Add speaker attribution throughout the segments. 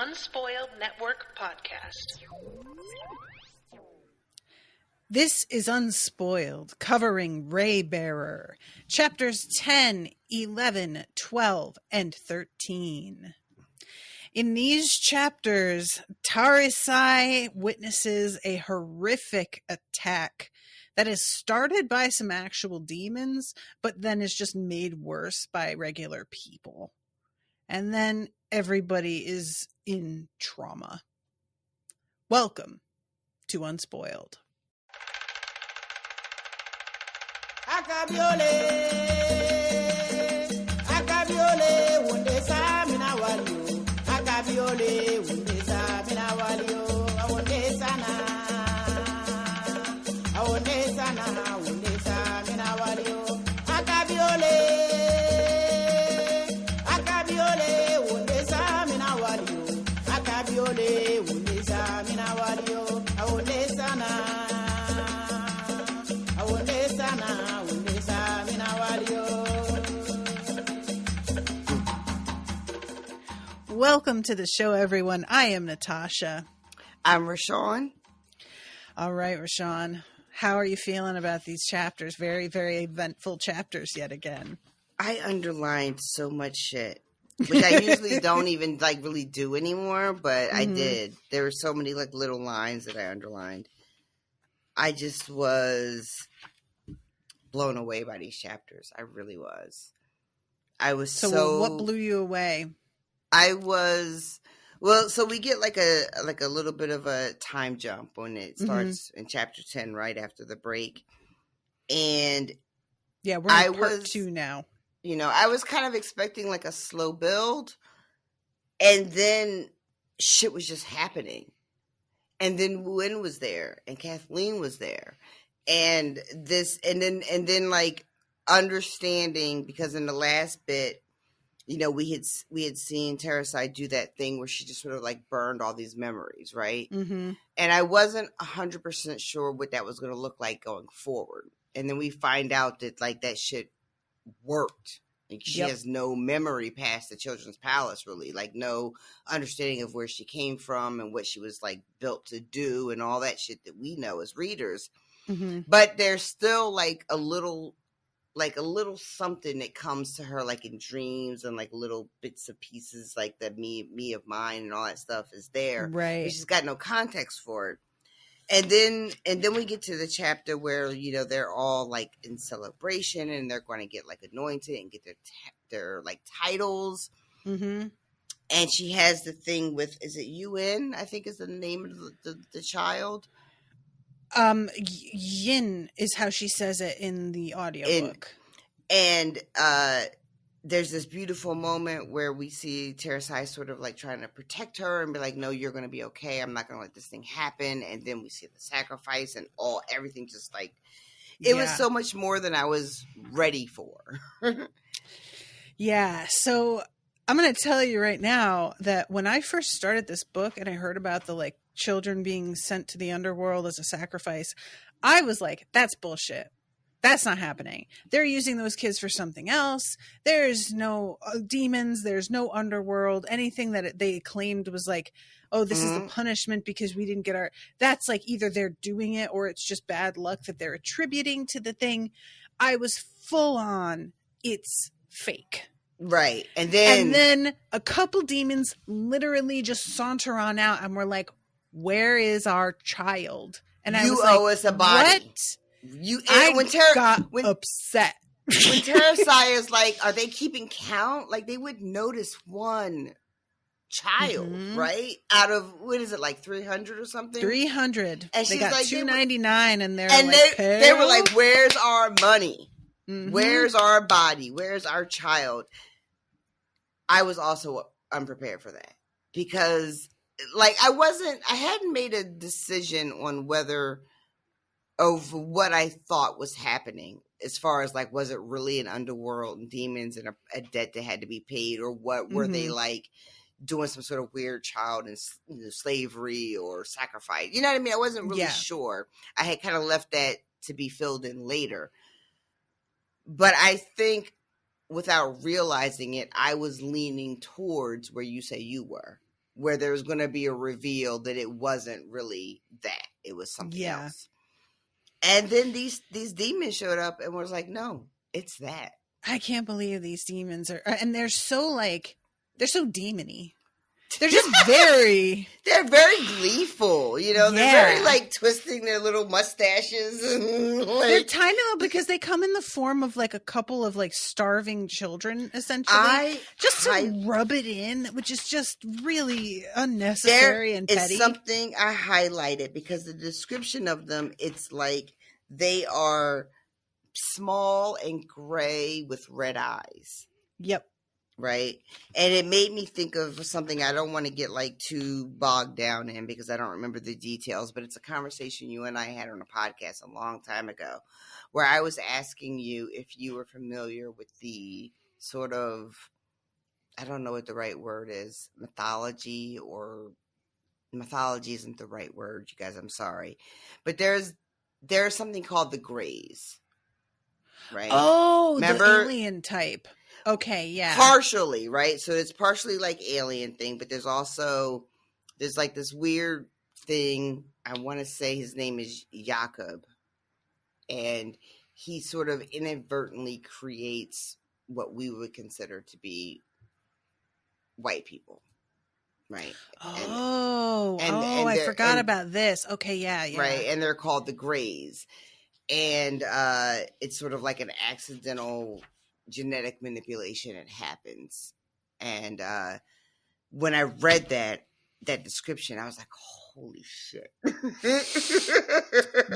Speaker 1: Unspoiled Network podcast.
Speaker 2: This is Unspoiled, covering Raybearer, chapters 10, 11, 12, and 13. In these chapters, Tarisai witnesses a horrific attack that is started by some actual demons, but then is just made worse by regular people. And then everybody is in trauma. Welcome to Unspoiled.
Speaker 3: Akabiole, wunde sa mina walio. Akabiole, wunde sa mina walio. Wunde sana, wunde sa mina walio. Akabiole, wunde sa mina walio. Akabiole, wunde sa mina walio. Wunde sana.
Speaker 2: Welcome to the show, everyone. I am Natasha.
Speaker 4: I'm Rashawn.
Speaker 2: All right, Rashawn. How are you feeling about these chapters? Very, very eventful chapters yet again.
Speaker 4: I underlined so much shit, which I usually don't even really do anymore, but I did. There were so many little lines that I underlined. I just was blown away by these chapters. I really was. I was so
Speaker 2: what blew you away?
Speaker 4: So we get a little bit of a time jump when it starts in chapter 10 right after the break. And
Speaker 2: yeah, we're in part 2 now.
Speaker 4: You know, I was kind of expecting a slow build, and then shit was just happening. And then Wen was there and Kathleen was there. And then understanding, because in the last bit, you know, we had seen Tarisai do that thing where she just sort of burned all these memories, right? Mm-hmm. And I wasn't 100% sure what that was going to look like going forward. And then we find out that that shit worked. She has no memory past the Children's Palace, really. No understanding of where she came from and what she was built to do and all that shit that we know as readers. Mm-hmm. But there's still a little something that comes to her in dreams, and little bits of pieces the me of mine and all that stuff is there.
Speaker 2: Right.
Speaker 4: But she's got no context for it. And then we get to the chapter where, you know, they're all in celebration and they're going to get anointed and get their titles. Mm-hmm. And she has the thing with, is it UN? I think is the name of the child.
Speaker 2: Yin is how she says it in the audiobook.
Speaker 4: And there's this beautiful moment where we see Tarisai sort of trying to protect her and be no, you're going to be okay. I'm not going to let this thing happen. And then we see the sacrifice and everything just it was so much more than I was ready for.
Speaker 2: Yeah. So I'm going to tell you right now that when I first started this book and I heard about the children being sent to the underworld as a sacrifice, I was that's bullshit. That's not happening. They're using those kids for something else. There's no demons. There's no underworld. Anything that they claimed was oh, this is the punishment because we didn't get our... That's either they're doing it or it's just bad luck that they're attributing to the thing. I was full on, it's fake.
Speaker 4: Right. And then
Speaker 2: a couple demons literally just saunter on out and we're where is our child? And I was
Speaker 4: owe us a body.
Speaker 2: What?
Speaker 4: Got
Speaker 2: upset.
Speaker 4: When Tarisai is are they keeping count? They would notice one child, right? Out of, what is it, 300 or something?
Speaker 2: 300.
Speaker 4: And
Speaker 2: they got $299 and they're
Speaker 4: they were where's our money? Mm-hmm. Where's our body? Where's our child? I was also unprepared for that because I hadn't made a decision on whether of what I thought was happening as far as was it really an underworld and demons and a debt that had to be paid, or what were they doing some sort of weird child and slavery or sacrifice? You know what I mean? I wasn't really sure. I had kind of left that to be filled in later. But I think without realizing it, I was leaning towards where you say you were. where there was going to be a reveal that it wasn't really that. It was something else. And then these demons showed up and was like, no, it's that.
Speaker 2: I can't believe these demons are, and they're so demony. They're just
Speaker 4: they're very gleeful, you know. They're very like twisting their little mustaches. And, like,
Speaker 2: they're tiny little because they come in the form of like a couple of like starving children, essentially. Just to rub it in, which is just really unnecessary and petty.
Speaker 4: It's something I highlighted because the description of them, it's like they are small and gray with red eyes.
Speaker 2: Yep.
Speaker 4: Right. And it made me think of something I don't want to get like too bogged down in because I don't remember the details, but it's a conversation you and I had on a podcast a long time ago where I was asking you if you were familiar with the sort of, I don't know what the right word is, mythology isn't the right word, you guys, I'm sorry. But there's something called the Greys. Right.
Speaker 2: Oh, remember? The alien type. Okay, yeah.
Speaker 4: Partially, right? So it's partially like alien thing, but there's like this weird thing. I want to say his name is Jakob. And he sort of inadvertently creates what we would consider to be white people. Right.
Speaker 2: I forgot about this. Okay, yeah.
Speaker 4: Right. And they're called the Greys. And it's sort of like an accidental genetic manipulation. It happens. And when I read that description, I was like, holy shit.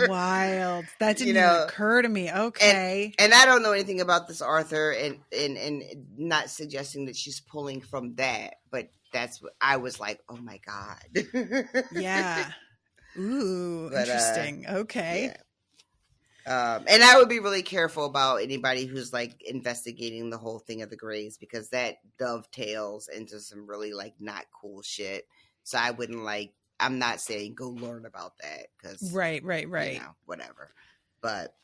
Speaker 2: Wild. That didn't even occur to me. Okay.
Speaker 4: And I don't know anything about this author and not suggesting that she's pulling from that, but that's what I was like, oh my God.
Speaker 2: Yeah. Ooh, but, interesting. Okay.
Speaker 4: Yeah. And I would be really careful about anybody who's like investigating the whole thing of the Greys because that dovetails into some really like not cool shit. So I wouldn't I'm not saying go learn about that because
Speaker 2: right.
Speaker 4: You know, whatever. But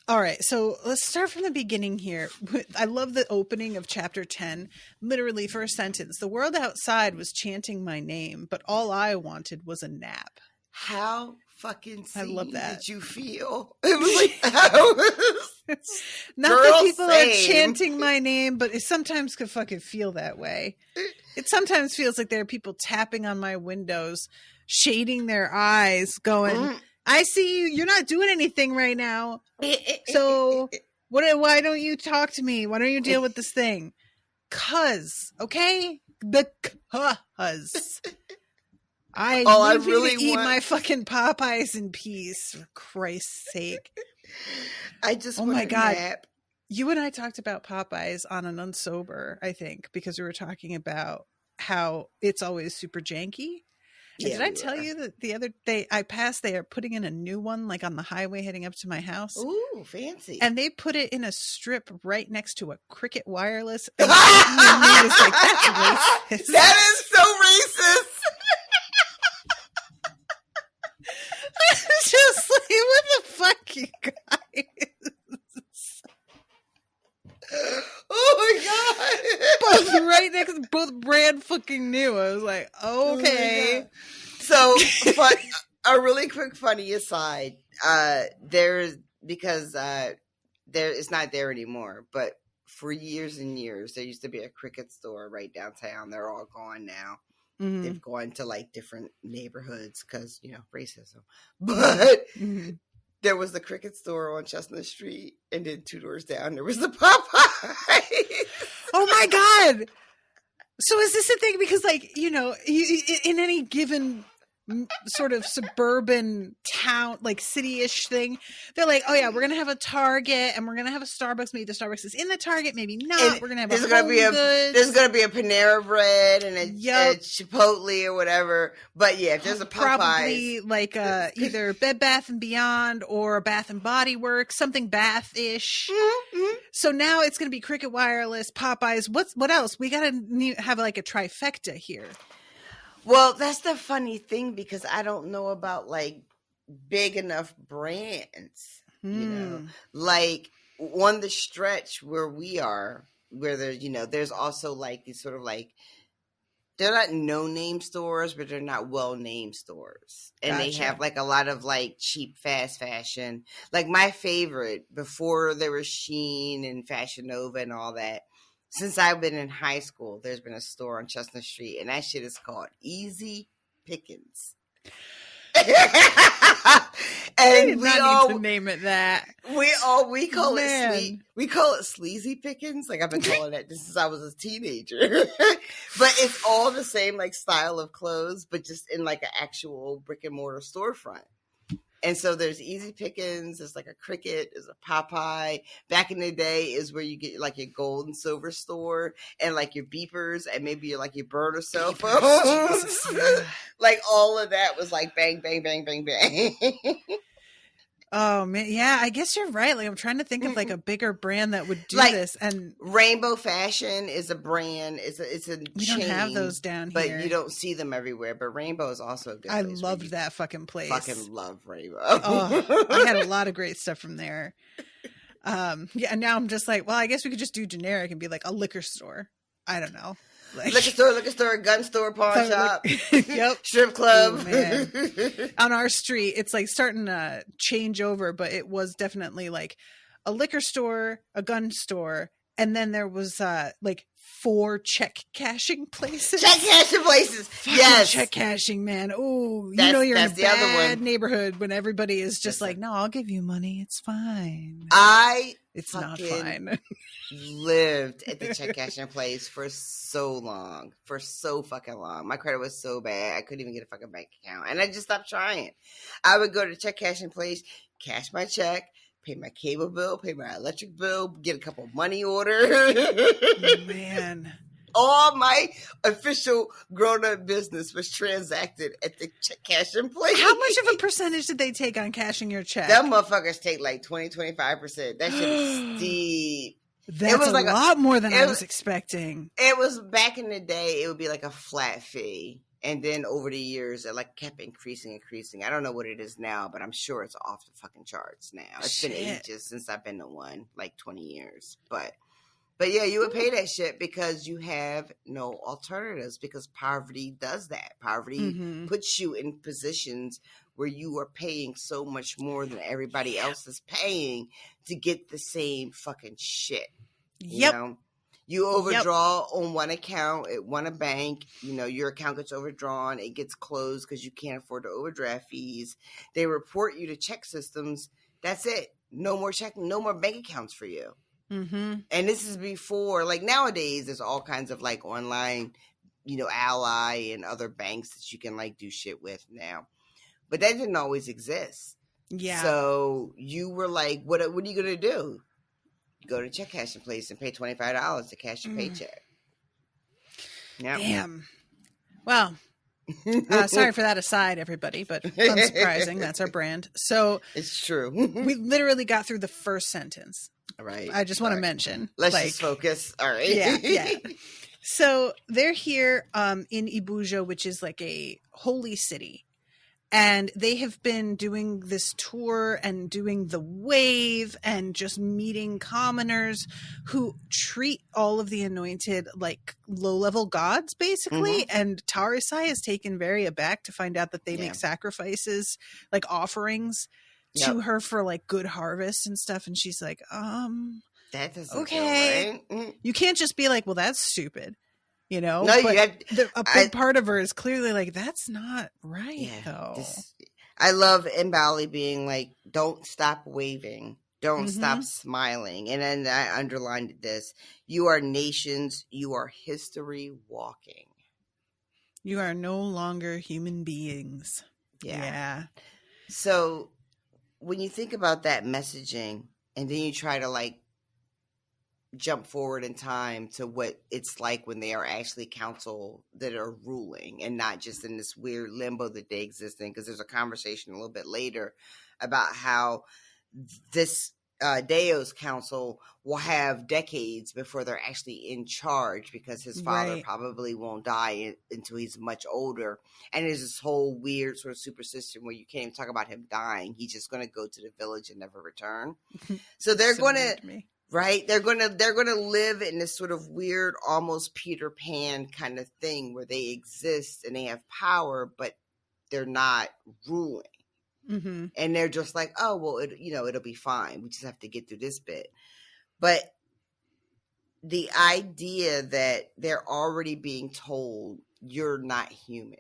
Speaker 2: all right, so let's start from the beginning here. I love the opening of chapter 10. Literally, first sentence: the world outside was chanting my name, but all I wanted was a nap.
Speaker 4: How fucking
Speaker 2: I love that.
Speaker 4: Did you feel? It was like
Speaker 2: not that people are chanting my name, but it sometimes could fucking feel that way. It sometimes feels like there are people tapping on my windows, shading their eyes, going, I see you. You're not doing anything right now. So why don't you talk to me? Why don't you deal with this thing? Okay? Because I really eat my fucking Popeyes in peace, for Christ's sake.
Speaker 4: I just
Speaker 2: want my God. Nap. You and I talked about Popeyes on an Unsober, I think, because we were talking about how it's always super janky. Yeah, did I tell you that the other day I passed, they are putting in a new one like on the highway heading up to my house?
Speaker 4: Ooh, fancy.
Speaker 2: And they put it in a strip right next to a Cricket Wireless. And it's like, that's racist.
Speaker 4: That is so racist.
Speaker 2: It's just like, what the fuck, you guys?
Speaker 4: Oh my God.
Speaker 2: Both right next, both brand fucking new. I was like, okay.
Speaker 4: So, a really quick funny aside. Because it's not there anymore, but for years and years, there used to be a Cricket store right downtown. They're all gone now. Mm-hmm. They've gone to like different neighborhoods because, racism. But there was the Cricket store on Chestnut Street, and then 2 doors down, there was the Popeyes.
Speaker 2: Oh my God. So is this a thing? Because in any given sort of suburban town, like city-ish thing, they're like, oh yeah, we're gonna have a Target and we're gonna have a Starbucks. Maybe the Starbucks is in the Target, maybe not. And we're gonna have there's gonna be
Speaker 4: a Panera Bread and a Chipotle or whatever. But yeah, if there's a Popeyes,
Speaker 2: probably like either Bed Bath and Beyond or Bath and Body Works, something Bath-ish. Mm-hmm. So now it's gonna be Cricket Wireless, Popeyes. What else? We gotta have like a trifecta here.
Speaker 4: Well, that's the funny thing because I don't know about like big enough brands, like on the stretch where we are, where there's, there's also like these sort of like, they're not no-name stores, but they're not well-named stores. And they
Speaker 2: Gotcha.
Speaker 4: have like a lot of like cheap fast fashion. Like my favorite, before there was Shein and Fashion Nova and all that, since I've been in high school, there's been a store on Chestnut Street, and that shit is called Easy Pickens.
Speaker 2: I
Speaker 4: And
Speaker 2: did
Speaker 4: we
Speaker 2: not
Speaker 4: all
Speaker 2: need to name it that.
Speaker 4: we call
Speaker 2: Man.
Speaker 4: we call it sleazy pickings. Like I've been calling that since I was a teenager. But it's all the same like style of clothes, but just in like an actual brick and mortar storefront. And so there's Easy Pickings, there's like a Cricket, there's a Popeye. Back in the day is where you get like your gold and silver store and like your beepers and maybe your like your burner cell phone.
Speaker 2: Jesus, yeah.
Speaker 4: Like all of that was like bang, bang, bang, bang, bang.
Speaker 2: Oh man, yeah, I guess you're right. Like I'm trying to think of like a bigger brand that would do
Speaker 4: Like,
Speaker 2: this, and
Speaker 4: Rainbow Fashion is a brand. It's a
Speaker 2: we
Speaker 4: chain,
Speaker 2: don't have those down
Speaker 4: but
Speaker 2: here.
Speaker 4: you don't see them everywhere. But Rainbow is also a good
Speaker 2: I
Speaker 4: place.
Speaker 2: loved that fucking place.
Speaker 4: Fucking love Rainbow.
Speaker 2: Oh, I had a lot of great stuff from there. Yeah, and now I'm just like, well, I guess we could just do generic and be like a liquor store. I don't know. Like,
Speaker 4: liquor store, gun store, pawn shop,
Speaker 2: yep.
Speaker 4: strip club.
Speaker 2: Ooh, man. On our street, it's like starting to change over, but it was definitely like a liquor store, a gun store, and then there was like 4 check cashing places.
Speaker 4: Check cashing places.
Speaker 2: Fucking
Speaker 4: Yes.
Speaker 2: check cashing, man. Oh, you
Speaker 4: That's-
Speaker 2: know you're in a
Speaker 4: that's the other
Speaker 2: bad
Speaker 4: one.
Speaker 2: neighborhood when everybody is just
Speaker 4: Listen.
Speaker 2: like, no, I'll give you money. It's fine. It's not
Speaker 4: fucking
Speaker 2: fine.
Speaker 4: lived at the check cashing place for so fucking long. My credit was so bad, I couldn't even get a fucking bank account, and I just stopped trying. I would go to the check cashing place, cash my check, pay my cable bill, pay my electric bill, get a couple money orders.
Speaker 2: Man.
Speaker 4: All my official grown-up business was transacted at the check cashing place.
Speaker 2: How much of a percentage did they take on cashing your check?
Speaker 4: Them motherfuckers take like 20-25%. That shit is steep.
Speaker 2: That's
Speaker 4: was
Speaker 2: a
Speaker 4: like
Speaker 2: lot more than I
Speaker 4: it
Speaker 2: was
Speaker 4: was-
Speaker 2: expecting.
Speaker 4: It was back in the day, it would be like a flat fee. And then over the years, it like kept increasing. I don't know what it is now, but I'm sure it's off the fucking charts now. It's been
Speaker 2: Shit.
Speaker 4: ages since I've been to one, like 20 years. But yeah, you would pay that shit because you have no alternatives, because poverty does that. Poverty
Speaker 2: Mhm.
Speaker 4: puts you in positions where you are paying so much more than everybody else is paying to get the same fucking shit. You
Speaker 2: Yep.
Speaker 4: know? You overdraw on one account at one bank, your account gets overdrawn, it gets closed because you can't afford the overdraft fees. They report you to check systems. That's it. No more checking, no more bank accounts for you.
Speaker 2: Mm-hmm.
Speaker 4: And this is before, like nowadays, there's all kinds of like online, Ally and other banks that you can like do shit with now. But that didn't always exist.
Speaker 2: Yeah.
Speaker 4: So you were like, what are you going to do? Go to check cashing place and pay $25 to cash your paycheck. Yeah.
Speaker 2: Damn. Well, sorry for that aside, everybody, but unsurprising. That's our brand. So
Speaker 4: It's true.
Speaker 2: we literally got through the first sentence.
Speaker 4: Right.
Speaker 2: I just want to
Speaker 4: All right.
Speaker 2: mention.
Speaker 4: Let's
Speaker 2: like,
Speaker 4: just focus. All right.
Speaker 2: yeah. So they're here in Ibuja, which is like a holy city. And they have been doing this tour and doing the wave and just meeting commoners who treat all of the anointed like low-level gods, basically. And Tarisai is taken very aback to find out that they make sacrifices, like offerings to her for like good harvest and stuff. And she's like,
Speaker 4: That doesn't
Speaker 2: okay.
Speaker 4: feel right.
Speaker 2: You can't just be like, well, that's stupid.
Speaker 4: No,
Speaker 2: but
Speaker 4: you have
Speaker 2: a big part of her is clearly like, that's not right, though.
Speaker 4: I love Mbali being like, don't stop waving. Don't stop smiling. And then I underlined this. You are nations. You are history walking.
Speaker 2: You are no longer human beings. Yeah.
Speaker 4: So when you think about that messaging and then you try to like jump forward in time to what it's like when they are actually council that are ruling and not just in this weird limbo that they exist in, because there's a conversation a little bit later about how this Deo's council will have decades before they're actually in charge, because his father probably won't die until he's much older. And there's this whole weird sort of superstition where you can't even talk about him dying. He's just going to go to the village and never return. So they're going to right? They're gonna live in this sort of weird, almost Peter Pan kind of thing where they exist and they have power, but they're not ruling.
Speaker 2: Mm-hmm.
Speaker 4: And they're just like, oh, well, it'll be fine. We just have to get through this bit. But the idea that they're already being told you're not human,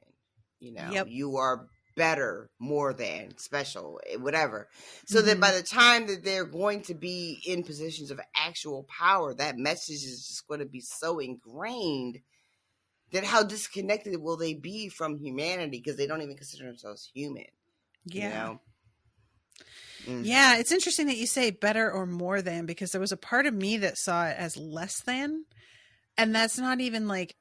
Speaker 2: Yep.
Speaker 4: you are better, more than, special, whatever. So that by the time that they're going to be in positions of actual power, that message is just going to be so ingrained that how disconnected will they be from humanity because they don't even consider themselves human.
Speaker 2: Yeah.
Speaker 4: Mm.
Speaker 2: Yeah, it's interesting that you say better or more than, because there was a part of me that saw it as less than, and that's not even like,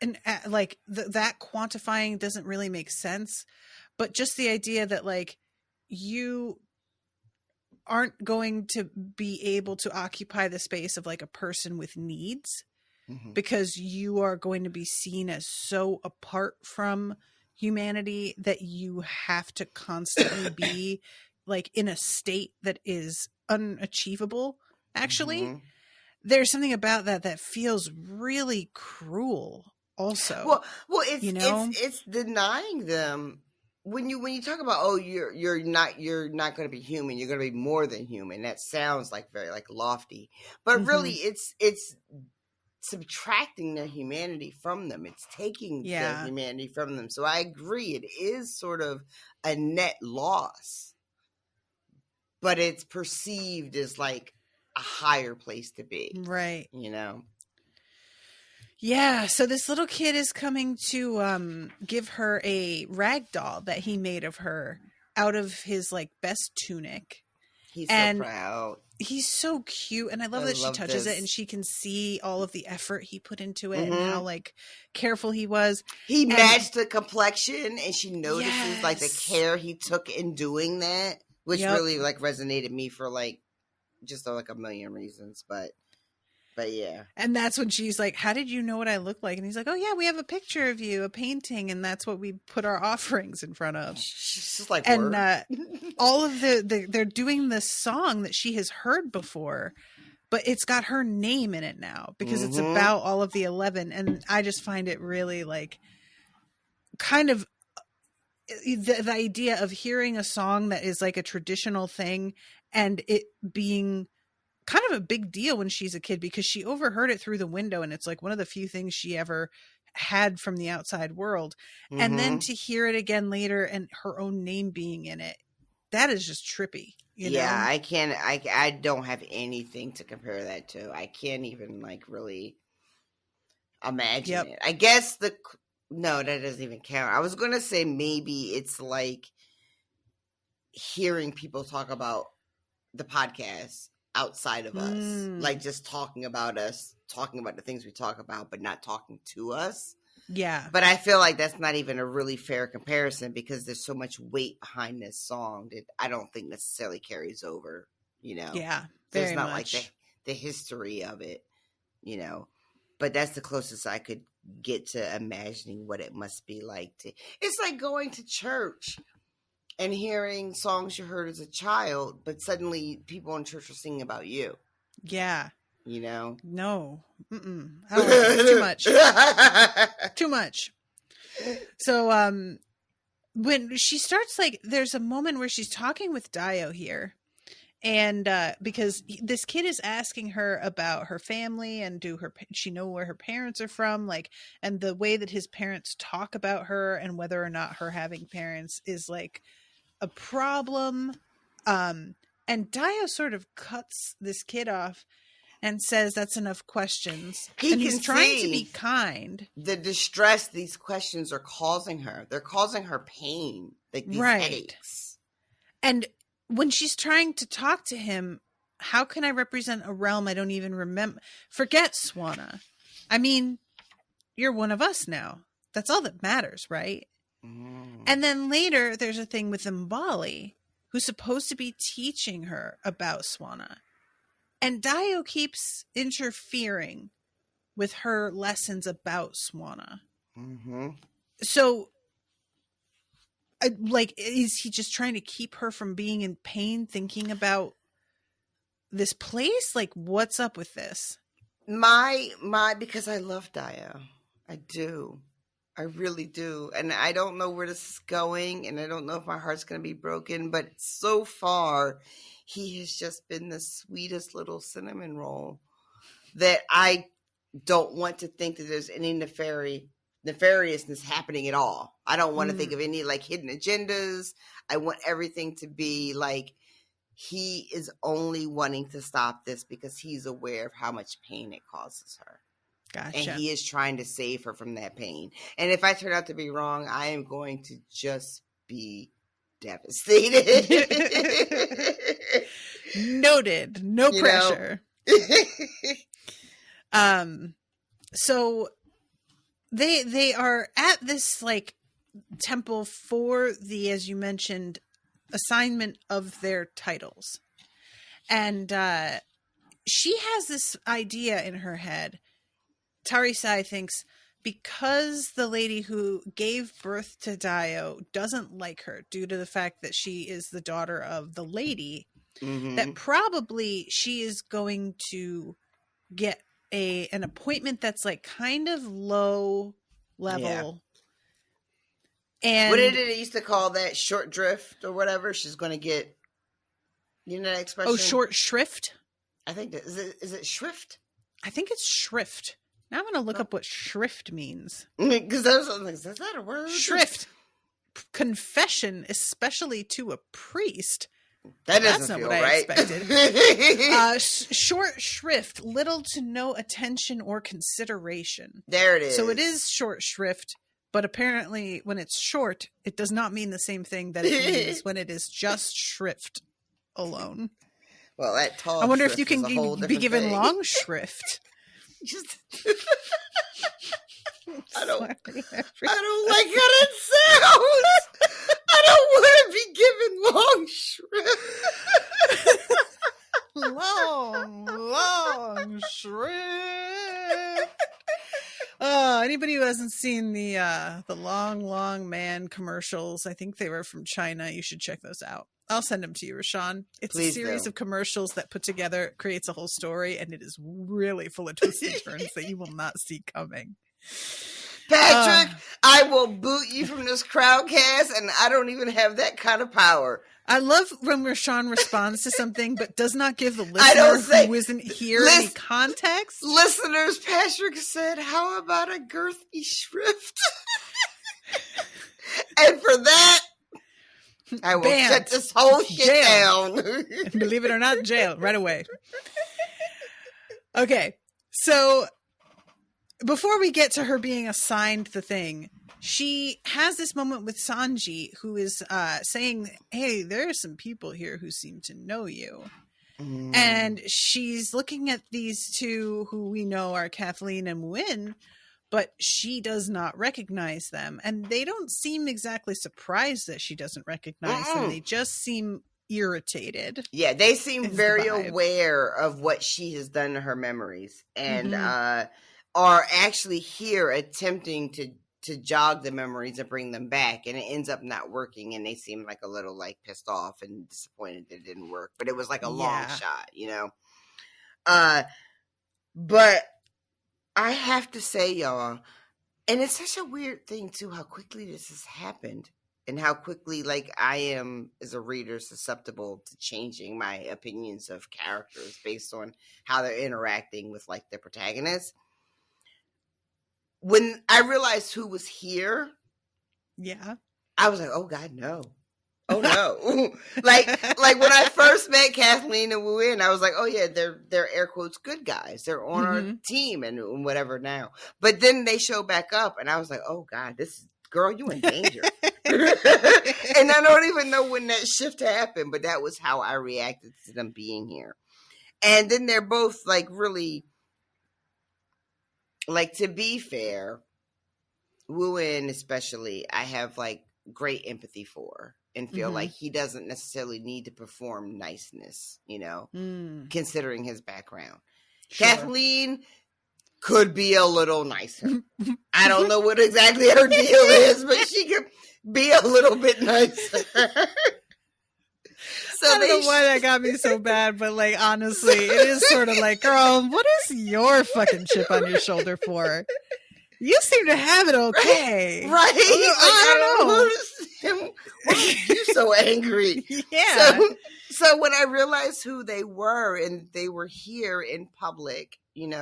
Speaker 2: that quantifying doesn't really make sense, but just the idea that like you aren't going to be able to occupy the space of like a person with needs because you are going to be seen as so apart from humanity that you have to constantly be like in a state that is unachievable. Actually, there's something about that feels really cruel also.
Speaker 4: Well, it's denying them when you talk about, oh, you're not going to be human, you're going to be more than human. That sounds like very like lofty, but really it's subtracting their humanity from them. It's taking their humanity from them. So I agree, it is sort of a net loss, but it's perceived as like a higher place to be.
Speaker 2: Right. Yeah, so this little kid is coming to give her a rag doll that he made of her out of his like best tunic.
Speaker 4: He's so proud.
Speaker 2: He's so cute, and I love that she touches it and she can see all of the effort he put into it and how like careful he was.
Speaker 4: He matched the complexion, and she notices like the care he took in doing that, which really like resonated me for like just like a million reasons, but yeah.
Speaker 2: And that's when she's like, how did you know what I look like? And he's like, oh yeah, we have a picture of you, a painting, and that's what we put our offerings in front of.
Speaker 4: She's just like,
Speaker 2: and all of they're doing this song that she has heard before, but it's got her name in it now because it's about all of the 11. And I just find it really like kind of the idea of hearing a song that is like a traditional thing and it being kind of a big deal when she's a kid because she overheard it through the window and it's like one of the few things she ever had from the outside world. And then to hear it again later and her own name being in it, that is just trippy. You know?
Speaker 4: I don't have anything to compare that to. I can't even like really imagine it. I guess no, that doesn't even count. I was going to say maybe it's like hearing people talk about the podcast outside of us, like just talking about us, talking about the things we talk about, but not talking to us.
Speaker 2: Yeah.
Speaker 4: But I feel like that's not even a really fair comparison because there's so much weight behind this song that I don't think necessarily carries over,
Speaker 2: Yeah.
Speaker 4: There's not
Speaker 2: much.
Speaker 4: like the history of it, but that's the closest I could get to imagining what it must be like it's like going to church and hearing songs you heard as a child, but suddenly people in church are singing about you.
Speaker 2: Yeah.
Speaker 4: No.
Speaker 2: I don't like it. It's too much. Too much. So when she starts, like, there's a moment where she's talking with Dio here. And because this kid is asking her about her family and she know where her parents are from, like, and the way that his parents talk about her and whether or not her having parents is like a problem. And Dio sort of cuts this kid off and says that's enough questions. He's trying to be kind.
Speaker 4: The distress these questions are causing her. They're causing her pain, like these headaches.
Speaker 2: And when she's trying to talk to him, how can I represent a realm I don't even remember? Forget Swana. I mean, you're one of us now. That's all that matters, right? And then later, there's a thing with Mbali, who's supposed to be teaching her about Swana. And Dio keeps interfering with her lessons about Swana. So, like, is he just trying to keep her from being in pain, thinking about this place? Like, what's up with this?
Speaker 4: Because I love Daya. I do. I really do. And I don't know where this is going, and I don't know if my heart's going to be broken, but so far, he has just been the sweetest little cinnamon roll that I don't want to think that there's any nefariousness happening at all. I don't want to think of any like hidden agendas. I want everything to be like he is only wanting to stop this because he's aware of how much pain it causes her.
Speaker 2: Gotcha.
Speaker 4: And he is trying to save her from that pain. And if I turn out to be wrong, I am going to just be devastated.
Speaker 2: Noted. No pressure. So they are at this like temple for the, as you mentioned, assignment of their titles. And she has this idea in her head. Tarisai thinks because the lady who gave birth to Dio doesn't like her due to the fact that she is the daughter of the lady, that probably she is going to get an appointment that's like kind of low level. Yeah. And
Speaker 4: what did it used to call that? Short drift or whatever? She's going to get, you know that expression?
Speaker 2: Oh, short shrift?
Speaker 4: I think that, is it shrift?
Speaker 2: I think it's shrift. Now I'm going to look up what shrift means.
Speaker 4: Because I was like, is that a word?
Speaker 2: Shrift. Confession, especially to a priest.
Speaker 4: That
Speaker 2: That's
Speaker 4: doesn't
Speaker 2: not
Speaker 4: feel
Speaker 2: what
Speaker 4: right.
Speaker 2: I expected. Short shrift, little to no attention or consideration.
Speaker 4: There it is.
Speaker 2: So it is short shrift, but apparently when it's short, it does not mean the same thing that it means when it is just shrift alone.
Speaker 4: Well, that tall
Speaker 2: I wonder if you
Speaker 4: shrift
Speaker 2: can
Speaker 4: is a whole
Speaker 2: be
Speaker 4: different
Speaker 2: given
Speaker 4: thing.
Speaker 2: long shrift.
Speaker 4: Just, I
Speaker 2: I
Speaker 4: don't like how that sounds. I don't want to be given long shrift.
Speaker 2: long shrift. Anybody who hasn't seen the long man commercials, I think they were from China. You should check those out. I'll send them to you, Rashawn. It's
Speaker 4: Please
Speaker 2: a series
Speaker 4: do.
Speaker 2: of commercials that put together creates a whole story, and it is really full of twists and turns that you will not see coming.
Speaker 4: Patrick, I will boot you from this crowdcast, and I don't even have that kind of power.
Speaker 2: I love when Rashawn responds to something but does not give the listener who isn't here any context.
Speaker 4: Listeners, Patrick said, how about a girthy shrift? And for that, I will shut this whole shit down.
Speaker 2: Believe it or not, jail right away. Okay, so before we get to her being assigned the thing, she has this moment with Sanji, who is saying, hey, there are some people here who seem to know you. And she's looking at these two who we know are Kathleen and Wynn, but she does not recognize them. And they don't seem exactly surprised that she doesn't recognize them. They just seem irritated.
Speaker 4: Yeah, they seem very aware of what she has done to her memories. And are actually here attempting to jog the memories and bring them back, and it ends up not working, and they seem like a little like pissed off and disappointed that it didn't work, but it was like a long shot, you know. But I have to say, y'all, and it's such a weird thing too, how quickly this has happened, and how quickly like I am as a reader susceptible to changing my opinions of characters based on how they're interacting with like the protagonist. When I realized who was here, I was like, "Oh God, no! Oh no!" like when I first met Kathleen and Wu In, I was like, "Oh yeah, they're air quotes good guys. They're on our team and whatever now." But then they show back up, and I was like, "Oh God, girl, you in danger." And I don't even know when that shift happened, but that was how I reacted to them being here. And then they're both like really. Like, to be fair, Wu In especially, I have, like, great empathy for and feel like he doesn't necessarily need to perform niceness, you know, considering his background. Sure. Kathleen could be a little nicer. I don't know what exactly her deal is, but she could be a little bit nicer. So
Speaker 2: I don't know why that got me so bad, but like honestly, it is sort of like, girl, what is your fucking chip on your shoulder for? You seem to have it okay.
Speaker 4: Right?
Speaker 2: I don't know.
Speaker 4: Understand. Why are you so angry?
Speaker 2: Yeah.
Speaker 4: So when I realized who they were and they were here in public, and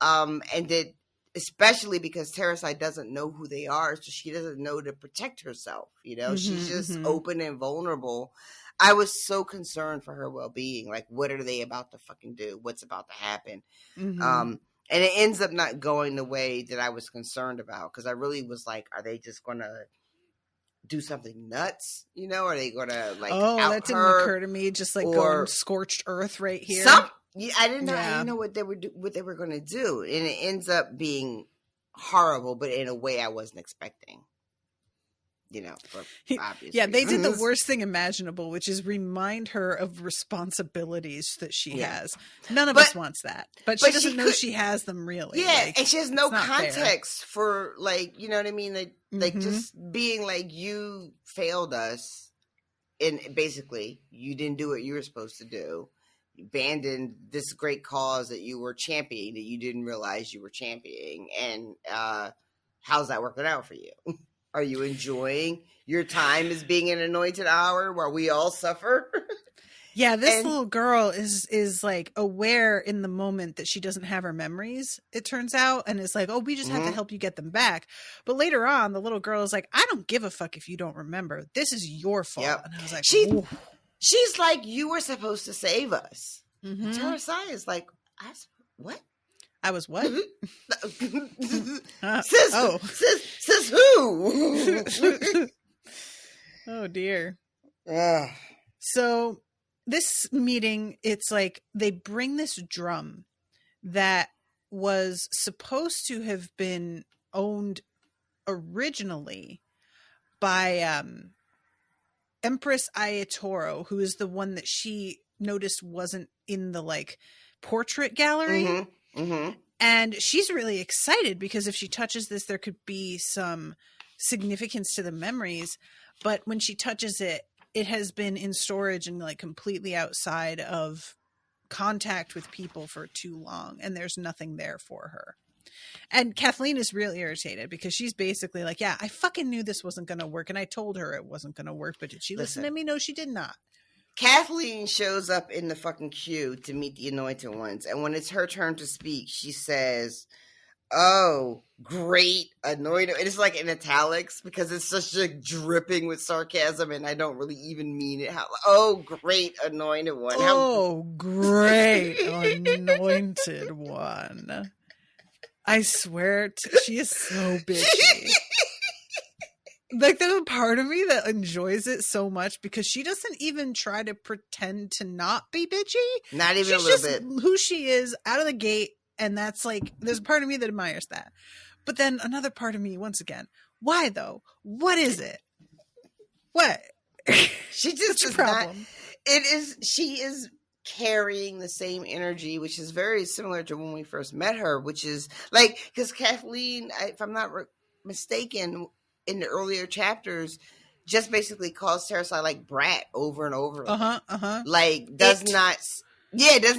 Speaker 4: that especially because Tarisai doesn't know who they are, so she doesn't know to protect herself. She's just open and vulnerable. I was so concerned for her well-being. Like, what are they about to fucking do? What's about to happen? And it ends up not going the way that I was concerned about, because I really was like, are they just going to do something nuts? Are they going to like out
Speaker 2: that didn't
Speaker 4: her?
Speaker 2: occur to me. Just like going scorched earth right here.
Speaker 4: I didn't know what they were going to do, and it ends up being horrible, but in a way I wasn't expecting. For obvious
Speaker 2: yeah, they
Speaker 4: reasons.
Speaker 2: did the worst thing imaginable, which is remind her of responsibilities that she has. None of us wants that, but she doesn't know she has them really.
Speaker 4: Yeah,
Speaker 2: like,
Speaker 4: and she has no context
Speaker 2: fair.
Speaker 4: for like, you know what I mean? Like just being like, you failed us, and basically you didn't do what you were supposed to do. You abandoned this great cause that you were championing that you didn't realize you were championing, and how's that working out for you? Are you enjoying your time as being an anointed hour where we all suffer?
Speaker 2: Yeah, this little girl is like aware in the moment that she doesn't have her memories, it turns out, and it's like, oh, we just have to help you get them back. But later on, the little girl is like, I don't give a fuck if you don't remember. This is your fault. Yep. And I was like,
Speaker 4: she's like, you were supposed to save us. Tarisai is like, what?
Speaker 2: I was what?
Speaker 4: Says who?
Speaker 2: Oh dear. So this meeting, it's like they bring this drum that was supposed to have been owned originally by Empress Ayatoro, who is the one that she noticed wasn't in the like portrait gallery. And she's really excited because if she touches this, there could be some significance to the memories. But when she touches it, it has been in storage and like completely outside of contact with people for too long. And there's nothing there for her. And Kathleen is really irritated because she's basically like, yeah, I fucking knew this wasn't going to work. And I told her it wasn't going to work. But did she listen to me? No, she did not.
Speaker 4: Kathleen shows up in the fucking queue to meet the anointed ones. And when it's her turn to speak, she says, oh, great anointed. It's like in italics because it's such a dripping with sarcasm and I don't really even mean it. Oh, great anointed one.
Speaker 2: Oh, great anointed one. I swear she is so bitchy. Like, there's a part of me that enjoys it so much because she doesn't even try to pretend to not be bitchy.
Speaker 4: Not even
Speaker 2: She's
Speaker 4: a little bit.
Speaker 2: Who she is out of the gate. And that's like, there's a part of me that admires that. But then another part of me, once again, why though? What is it? What?
Speaker 4: She just does not. She is carrying the same energy, which is very similar to when we first met her, which is like, because Kathleen, if I'm not mistaken, in the earlier chapters, just basically calls Tarisai like brat over and over. Like doesn't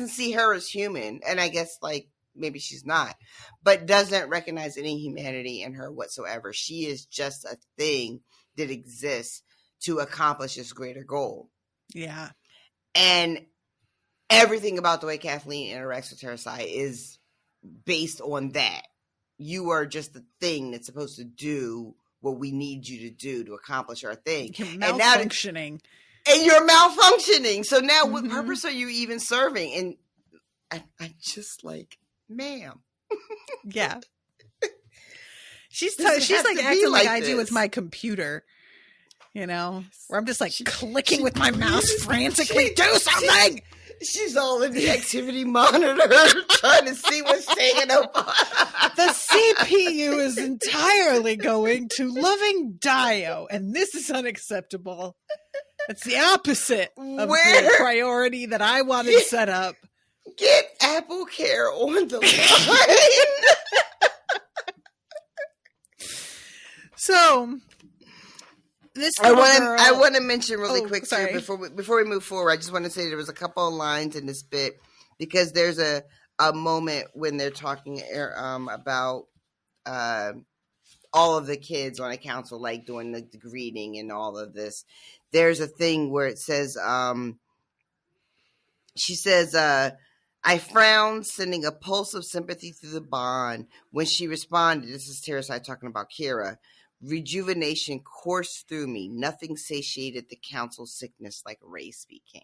Speaker 4: see her as human, and I guess like maybe she's not, but doesn't recognize any humanity in her whatsoever. She is just a thing that exists to accomplish this greater goal.
Speaker 2: Yeah,
Speaker 4: and everything about the way Kathleen interacts with Tarisai is based on that. You are just the thing that's supposed to do what we need you to do to accomplish our thing.
Speaker 2: You're malfunctioning.
Speaker 4: And you're malfunctioning. So now what purpose are you even serving? And I just like, ma'am.
Speaker 2: Yeah. She's like acting like I do with my computer. You know? Where I'm just like clicking with my mouse frantically. Do something!
Speaker 4: She's all in the activity monitor trying to see what's taking up.
Speaker 2: The CPU is entirely going to loving Dio, and this is unacceptable. It's the opposite of the priority that I wanted set up.
Speaker 4: Get Apple Care on the line.
Speaker 2: So, this
Speaker 4: I
Speaker 2: little
Speaker 4: want to.
Speaker 2: girl,
Speaker 4: I want to mention really
Speaker 2: Oh,
Speaker 4: quick
Speaker 2: sorry.
Speaker 4: too before we move forward. I just want to say there was a couple of lines in this bit because there's a moment when they're talking about all of the kids on a council, like doing the greeting and all of this. There's a thing where it says, she says, I frowned, sending a pulse of sympathy through the bond. When she responded, this is Tarisai talking about Kira, rejuvenation coursed through me. Nothing satiated the council's sickness like Ray speaking.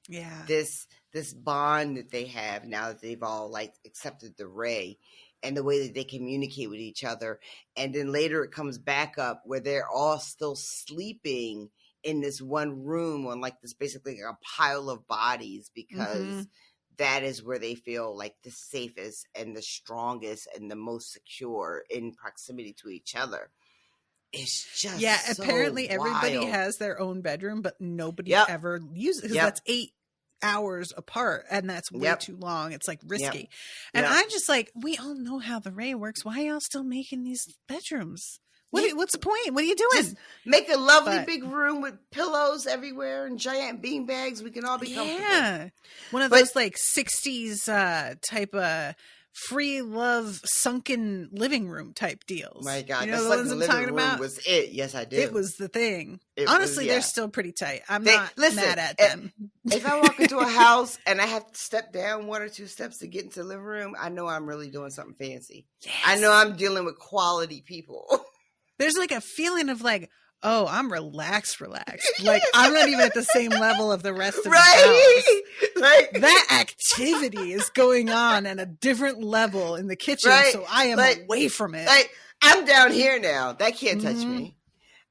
Speaker 2: Yeah.
Speaker 4: This bond that they have now that they've all like accepted the Ray and the way that they communicate with each other. And then later it comes back up where they're all still sleeping in this one room on like this basically a pile of bodies because that is where they feel like the safest and the strongest and the most secure in proximity to each other. It's just
Speaker 2: apparently
Speaker 4: so
Speaker 2: everybody
Speaker 4: wild.
Speaker 2: has their own bedroom, but nobody
Speaker 4: Yep.
Speaker 2: ever uses because
Speaker 4: Yep.
Speaker 2: that's 8 hours apart and that's way
Speaker 4: Yep.
Speaker 2: too long. It's like risky.
Speaker 4: Yep.
Speaker 2: And
Speaker 4: Yep.
Speaker 2: I'm just like, we all know how the Ray works. Why are y'all still making these bedrooms? What's the point? What are you doing?
Speaker 4: Just make a lovely
Speaker 2: But-
Speaker 4: big room with pillows everywhere and giant bean bags. We can all be comfortable.
Speaker 2: Yeah. One of
Speaker 4: But-
Speaker 2: those like 60s type of free love sunken living room type deals.
Speaker 4: My God,
Speaker 2: you know
Speaker 4: that's
Speaker 2: the
Speaker 4: like
Speaker 2: ones
Speaker 4: the
Speaker 2: I'm
Speaker 4: living
Speaker 2: talking
Speaker 4: room
Speaker 2: about?
Speaker 4: was it. Yes, I did.
Speaker 2: It was the thing.
Speaker 4: It was,
Speaker 2: Honestly,
Speaker 4: yeah.
Speaker 2: they're still pretty tight. I'm
Speaker 4: They-
Speaker 2: not
Speaker 4: listen,
Speaker 2: mad at them.
Speaker 4: If I walk into a house and I have to step down 1 or 2 steps to get into the living room, I know I'm really doing something fancy. I know I'm dealing with quality people.
Speaker 2: There's like a feeling of like, oh, I'm relaxed. Like I'm not even at the same level of the rest of the house.
Speaker 4: Right? Like
Speaker 2: That activity is going on at a different level in the kitchen,
Speaker 4: Right.
Speaker 2: so I am
Speaker 4: Like-
Speaker 2: away from it.
Speaker 4: Like I'm down here now. That can't touch
Speaker 2: Mhm.
Speaker 4: me.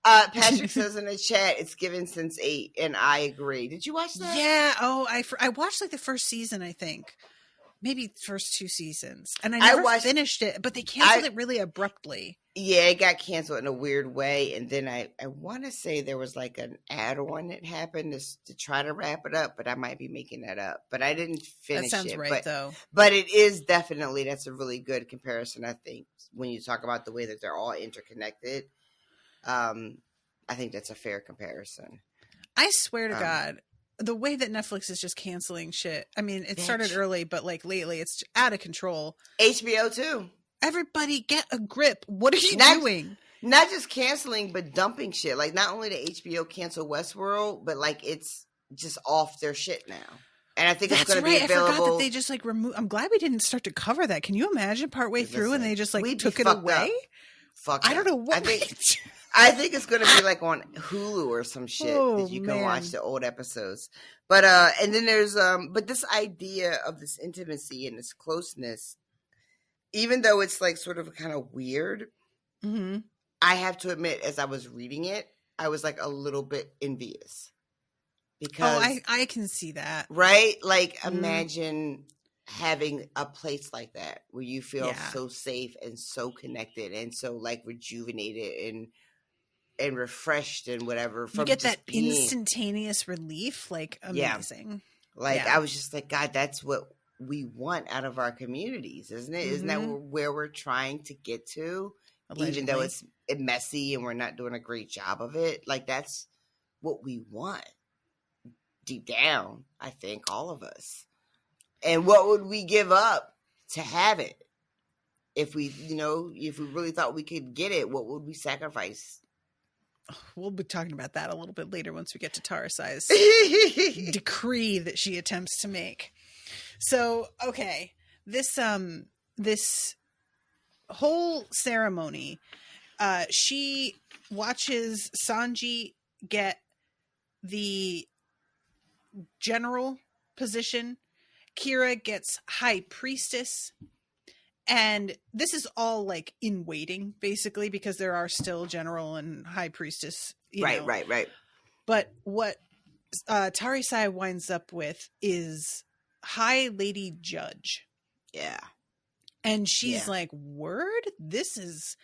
Speaker 4: Patrick says in the chat, it's given since 8, and I agree. Did you watch that?
Speaker 2: Yeah. Oh, I watched like the first season, I think. Maybe the first 2 seasons. And I never finished it, but they canceled it really abruptly.
Speaker 4: Yeah, it got canceled in a weird way, and then I want to say there was like an add-on that happened to try to wrap it up, but I might be making that up. But I didn't finish
Speaker 2: That sounds
Speaker 4: it.
Speaker 2: right, though.
Speaker 4: But it is definitely, that's a really good comparison, I think, when you talk about the way that they're all interconnected. I think that's a fair comparison.
Speaker 2: I swear to God, the way that Netflix is just canceling shit. I mean, it started early, but like lately it's out of control.
Speaker 4: HBO too.
Speaker 2: Everybody get a grip. What are you doing?
Speaker 4: Not just canceling, but dumping shit. Like not only did HBO cancel Westworld, but like it's just off their shit now. And I think it's going to be available.
Speaker 2: I forgot that they just like remove. I'm glad we didn't start to cover that. Can you imagine partway through and they just like took it away? I don't know what.
Speaker 4: I think it's going to be like on Hulu or some shit that you can watch the old episodes. But and then there's but this idea of this intimacy and this closeness, even though it's like sort of kind of weird, I have to admit, as I was reading it, I was like a little bit envious. Because
Speaker 2: I can see that.
Speaker 4: Right? Like imagine having a place like that where you feel so safe and so connected and so like rejuvenated and refreshed and whatever. From
Speaker 2: you get
Speaker 4: just
Speaker 2: that
Speaker 4: being,
Speaker 2: instantaneous relief, like amazing.
Speaker 4: Like I was just like, God, that's what we want out of our communities, isn't it? Isn't that where we're trying to get to? Allegedly. Even though it's messy and we're not doing a great job of it, like that's what we want deep down. I think all of us. And what would we give up to have it? If we, if we really thought we could get it, what would we sacrifice?
Speaker 2: We'll be talking about that a little bit later once we get to Tarisai's decree that she attempts to make. So, okay, this whole ceremony, she watches Sanji get the general position. Kira gets high priestess. And this is all like in waiting, basically, because there are still general and high priestess.
Speaker 4: Right.
Speaker 2: But what Tarisai winds up with is high lady judge.
Speaker 4: Yeah.
Speaker 2: And she's like, word? This is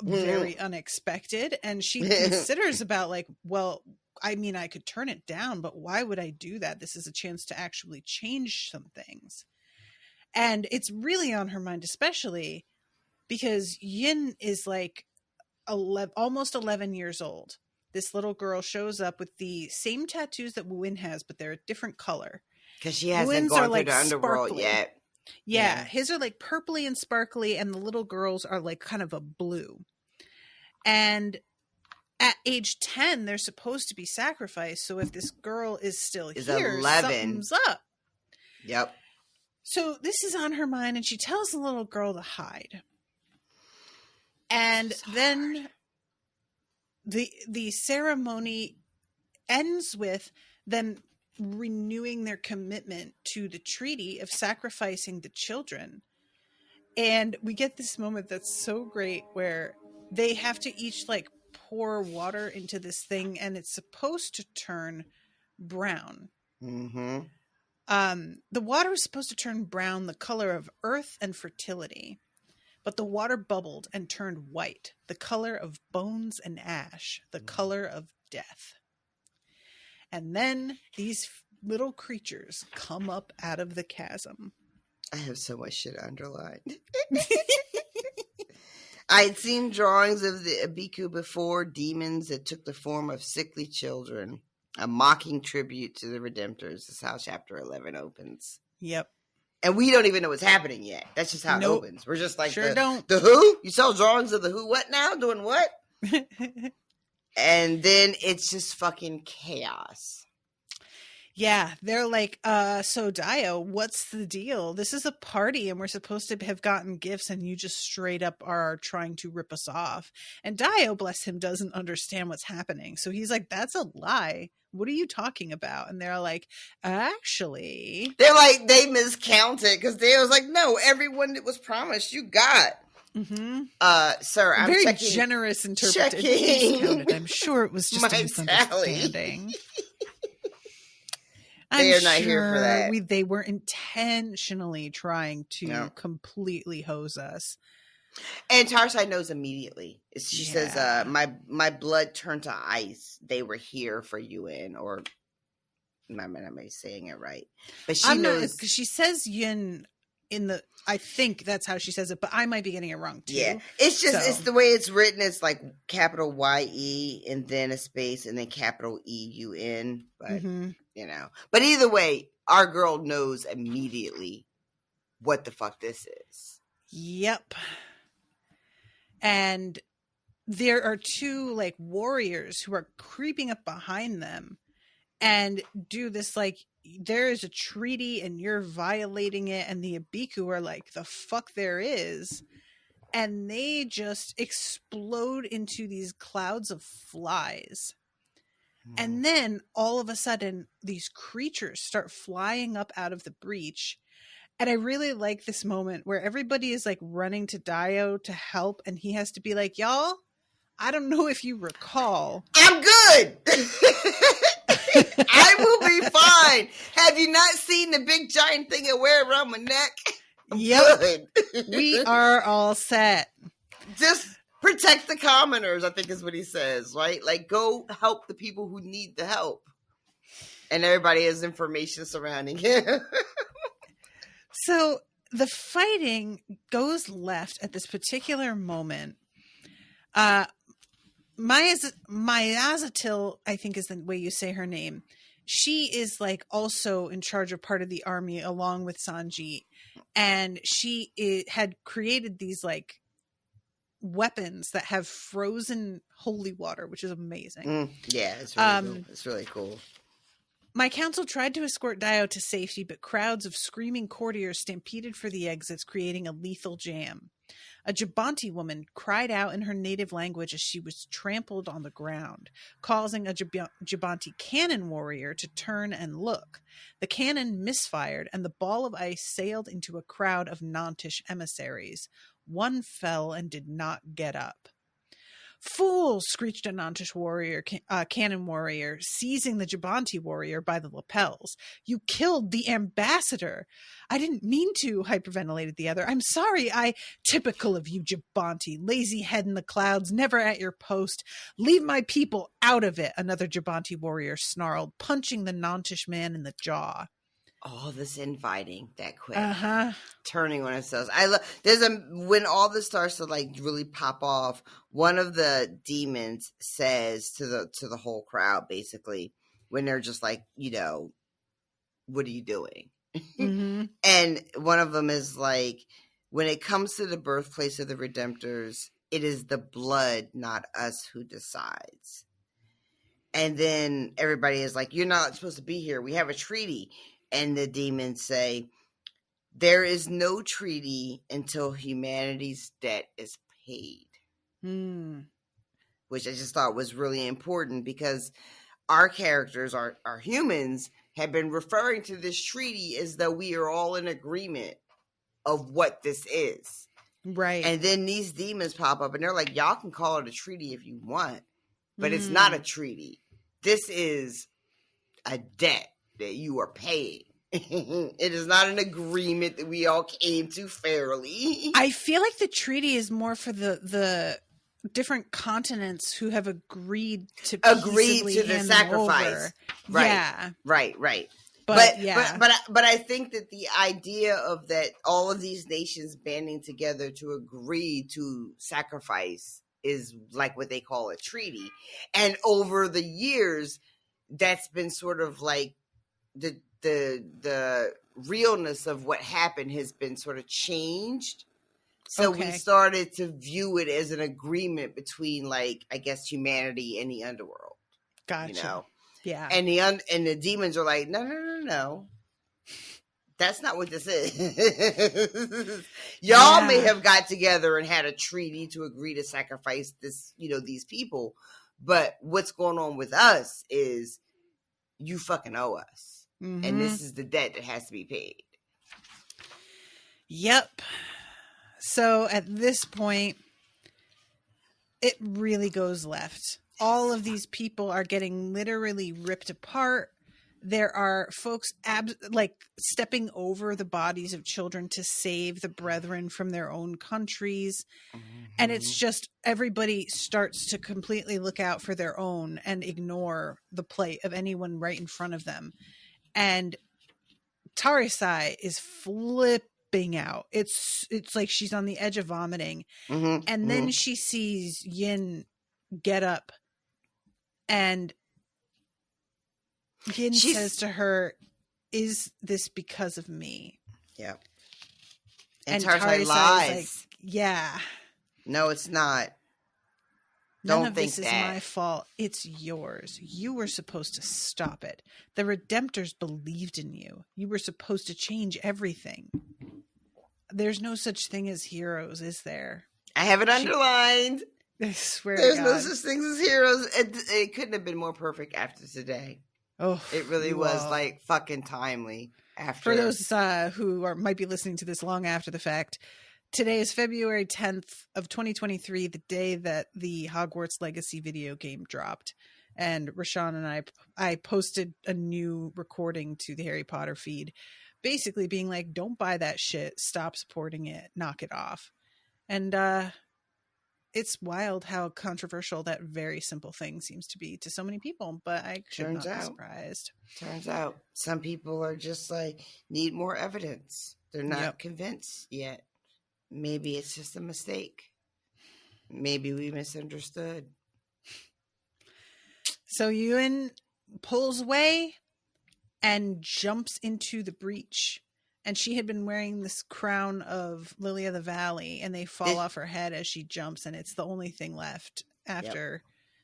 Speaker 2: very unexpected. And she considers about like, well, I mean, I could turn it down, but why would I do that? This is a chance to actually change some things. And it's really on her mind, especially because Yin is like almost 11 years old. this little girl shows up with the same tattoos that Wu-In has, but they're a different color.
Speaker 4: Because she hasn't
Speaker 2: Wu-In's
Speaker 4: gone
Speaker 2: are,
Speaker 4: through
Speaker 2: like,
Speaker 4: the underworld
Speaker 2: sparkly.
Speaker 4: yet.
Speaker 2: Yeah, his are like purpley and sparkly, and the little girls are like kind of a blue. And at age 10, they're supposed to be sacrificed. So if this girl is still here,
Speaker 4: 11.
Speaker 2: something's up.
Speaker 4: Yep.
Speaker 2: So this is on her mind, and she tells the little girl to hide. And then the ceremony ends with them renewing their commitment to the treaty of sacrificing the children. And we get this moment that's so great where they have to each like pour water into this thing, and it's supposed to turn brown.
Speaker 4: Mm-hmm.
Speaker 2: The water is supposed to turn brown, the color of earth and fertility. But the water bubbled and turned white, the color of bones and ash, the color of death. And then these little creatures come up out of the chasm.
Speaker 4: I have so much shit underlined. I had seen drawings of the Abiku before, demons that took the form of sickly children. A mocking tribute to the Redemptors. This is how chapter 11 opens.
Speaker 2: Yep.
Speaker 4: And we don't even know what's happening yet. That's just how it opens. We're just like,
Speaker 2: don't.
Speaker 4: The Who? You saw drawings of the Who? What now? Doing what? And then it's just fucking chaos.
Speaker 2: Yeah, they're like, so Dio, what's the deal? This is a party and we're supposed to have gotten gifts and you just straight up are trying to rip us off. And Dio, bless him, doesn't understand what's happening. So he's like, that's a lie. What are you talking about? And they're like, actually.
Speaker 4: They're like, they miscounted because they was like, no, everyone that was promised, you got.
Speaker 2: Mm-hmm.
Speaker 4: Sir, I'm
Speaker 2: very
Speaker 4: checking,
Speaker 2: generous interpretation. I'm sure it was just a misunderstanding.
Speaker 4: They are not here for that.
Speaker 2: They were intentionally trying to completely hose us.
Speaker 4: And Tarisai knows immediately. She says, my blood turned to ice. They were here for Yin, or I'm not saying it right. But she knows.
Speaker 2: Because she says Yin in the, I think that's how she says it, but I might be getting it wrong too.
Speaker 4: Yeah. It's just, it's the way it's written. It's like capital Y-E and then a space and then capital E-U-N. But, you know. But either way, our girl knows immediately what the fuck this is.
Speaker 2: Yep. And there are two like warriors who are creeping up behind them and do this like, there is a treaty and you're violating it. And the Abiku are like, the fuck there is. And they just explode into these clouds of flies. And then all of a sudden these creatures start flying up out of the breach. And I really like this moment where everybody is like running to Dio to help. And he has to be like, y'all, I don't know if you recall.
Speaker 4: I'm good. I will be fine. Have you not seen the big giant thing I wear around my neck?
Speaker 2: Yep.
Speaker 4: Good.
Speaker 2: We are all set.
Speaker 4: Just protect the commoners, I think is what he says, right? Like, go help the people who need the help. And everybody has information surrounding him.
Speaker 2: So the fighting goes left at this particular moment. Mayazatil, I think is the way you say her name. She is like also in charge of part of the army along with Sanjit. And she had created these like weapons that have frozen holy water, which is amazing.
Speaker 4: Yeah, it's really cool. It's really cool.
Speaker 2: My council tried to escort Dio to safety, but crowds of screaming courtiers stampeded for the exits, creating a lethal jam. A Jabanti woman cried out in her native language as she was trampled on the ground, causing a Jabanti cannon warrior to turn and look. The cannon misfired, and the ball of ice sailed into a crowd of Nantish emissaries. One fell and did not get up. "Fool!" screeched a Nantish warrior, cannon warrior, seizing the Jabanti warrior by the lapels. "You killed the ambassador!" "I didn't mean to," hyperventilated the other. "I'm sorry, Typical of you, Jabanti. Lazy head in the clouds, never at your post. Leave my people out of it," another Jabanti warrior snarled, punching the Nantish man in the jaw.
Speaker 4: all this infighting that quick. Turning on themselves. When all this starts to like really pop off, one of the demons says to the whole crowd, basically, when they're just like, what are you doing?
Speaker 2: Mm-hmm.
Speaker 4: And one of them is like, when it comes to the birthplace of the Redemptors, it is the blood, not us, who decides. And then everybody is like, you're not supposed to be here. We have a treaty. And the demons say, there is no treaty until humanity's debt is paid. Which I just thought was really important, because our characters, our humans, have been referring to this treaty as though we are all in agreement of what this is.
Speaker 2: Right.
Speaker 4: And then these demons pop up and they're like, y'all can call it a treaty if you want, but it's not a treaty. This is a debt that you are paying. It is not an agreement that we all came to fairly.
Speaker 2: I feel like the treaty is more for the different continents who have agreed to
Speaker 4: the sacrifice. Right.
Speaker 2: Yeah.
Speaker 4: Right.
Speaker 2: But
Speaker 4: I think that the idea of that all of these nations banding together to agree to sacrifice is like what they call a treaty. And over the years, that's been sort of like the realness of what happened has been sort of changed. So we started to view it as an agreement between, like, I guess, humanity and the underworld.
Speaker 2: Gotcha. Yeah.
Speaker 4: And the demons are like, no. That's not what this is. Y'all may have got together and had a treaty to agree to sacrifice this, these people. But what's going on with us is you fucking owe us.
Speaker 2: Mm-hmm.
Speaker 4: And this is the debt that has to be paid.
Speaker 2: Yep. So at this point, it really goes left. All of these people are getting literally ripped apart. There are folks stepping over the bodies of children to save the brethren from their own countries. Mm-hmm. And it's just everybody starts to completely look out for their own and ignore the plight of anyone right in front of them. And Tarisai is flipping out. It's like she's on the edge of vomiting.
Speaker 4: Mm-hmm.
Speaker 2: And then she sees Yin get up, and Yin says to her, "Is this because of me?"
Speaker 4: Yeah.
Speaker 2: And
Speaker 4: Tarisai lies.
Speaker 2: Like, yeah.
Speaker 4: No, it's not.
Speaker 2: None of this is my fault. It's yours. You were supposed to stop it. The Redemptors believed in you. You were supposed to change everything. There's no such thing as heroes, is there?
Speaker 4: I have it underlined.
Speaker 2: I swear
Speaker 4: There's
Speaker 2: to God.
Speaker 4: no such things as heroes. It couldn't have been more perfect after today.
Speaker 2: Oh,
Speaker 4: it really was like fucking timely. After
Speaker 2: for those who might be listening to this long after the fact, today is February 10th of 2023, the day that the Hogwarts Legacy video game dropped. And Rashawn and I posted a new recording to the Harry Potter feed, basically being like, don't buy that shit. Stop supporting it. Knock it off. And it's wild how controversial that very simple thing seems to be to so many people, but I should not be surprised.
Speaker 4: Turns out some people are just like, need more evidence. They're not convinced yet. Maybe it's just a mistake. Maybe we misunderstood.
Speaker 2: So Ewan pulls away and jumps into the breach. And she had been wearing this crown of Lily of the Valley, and they fall off her head as she jumps, and it's the only thing left after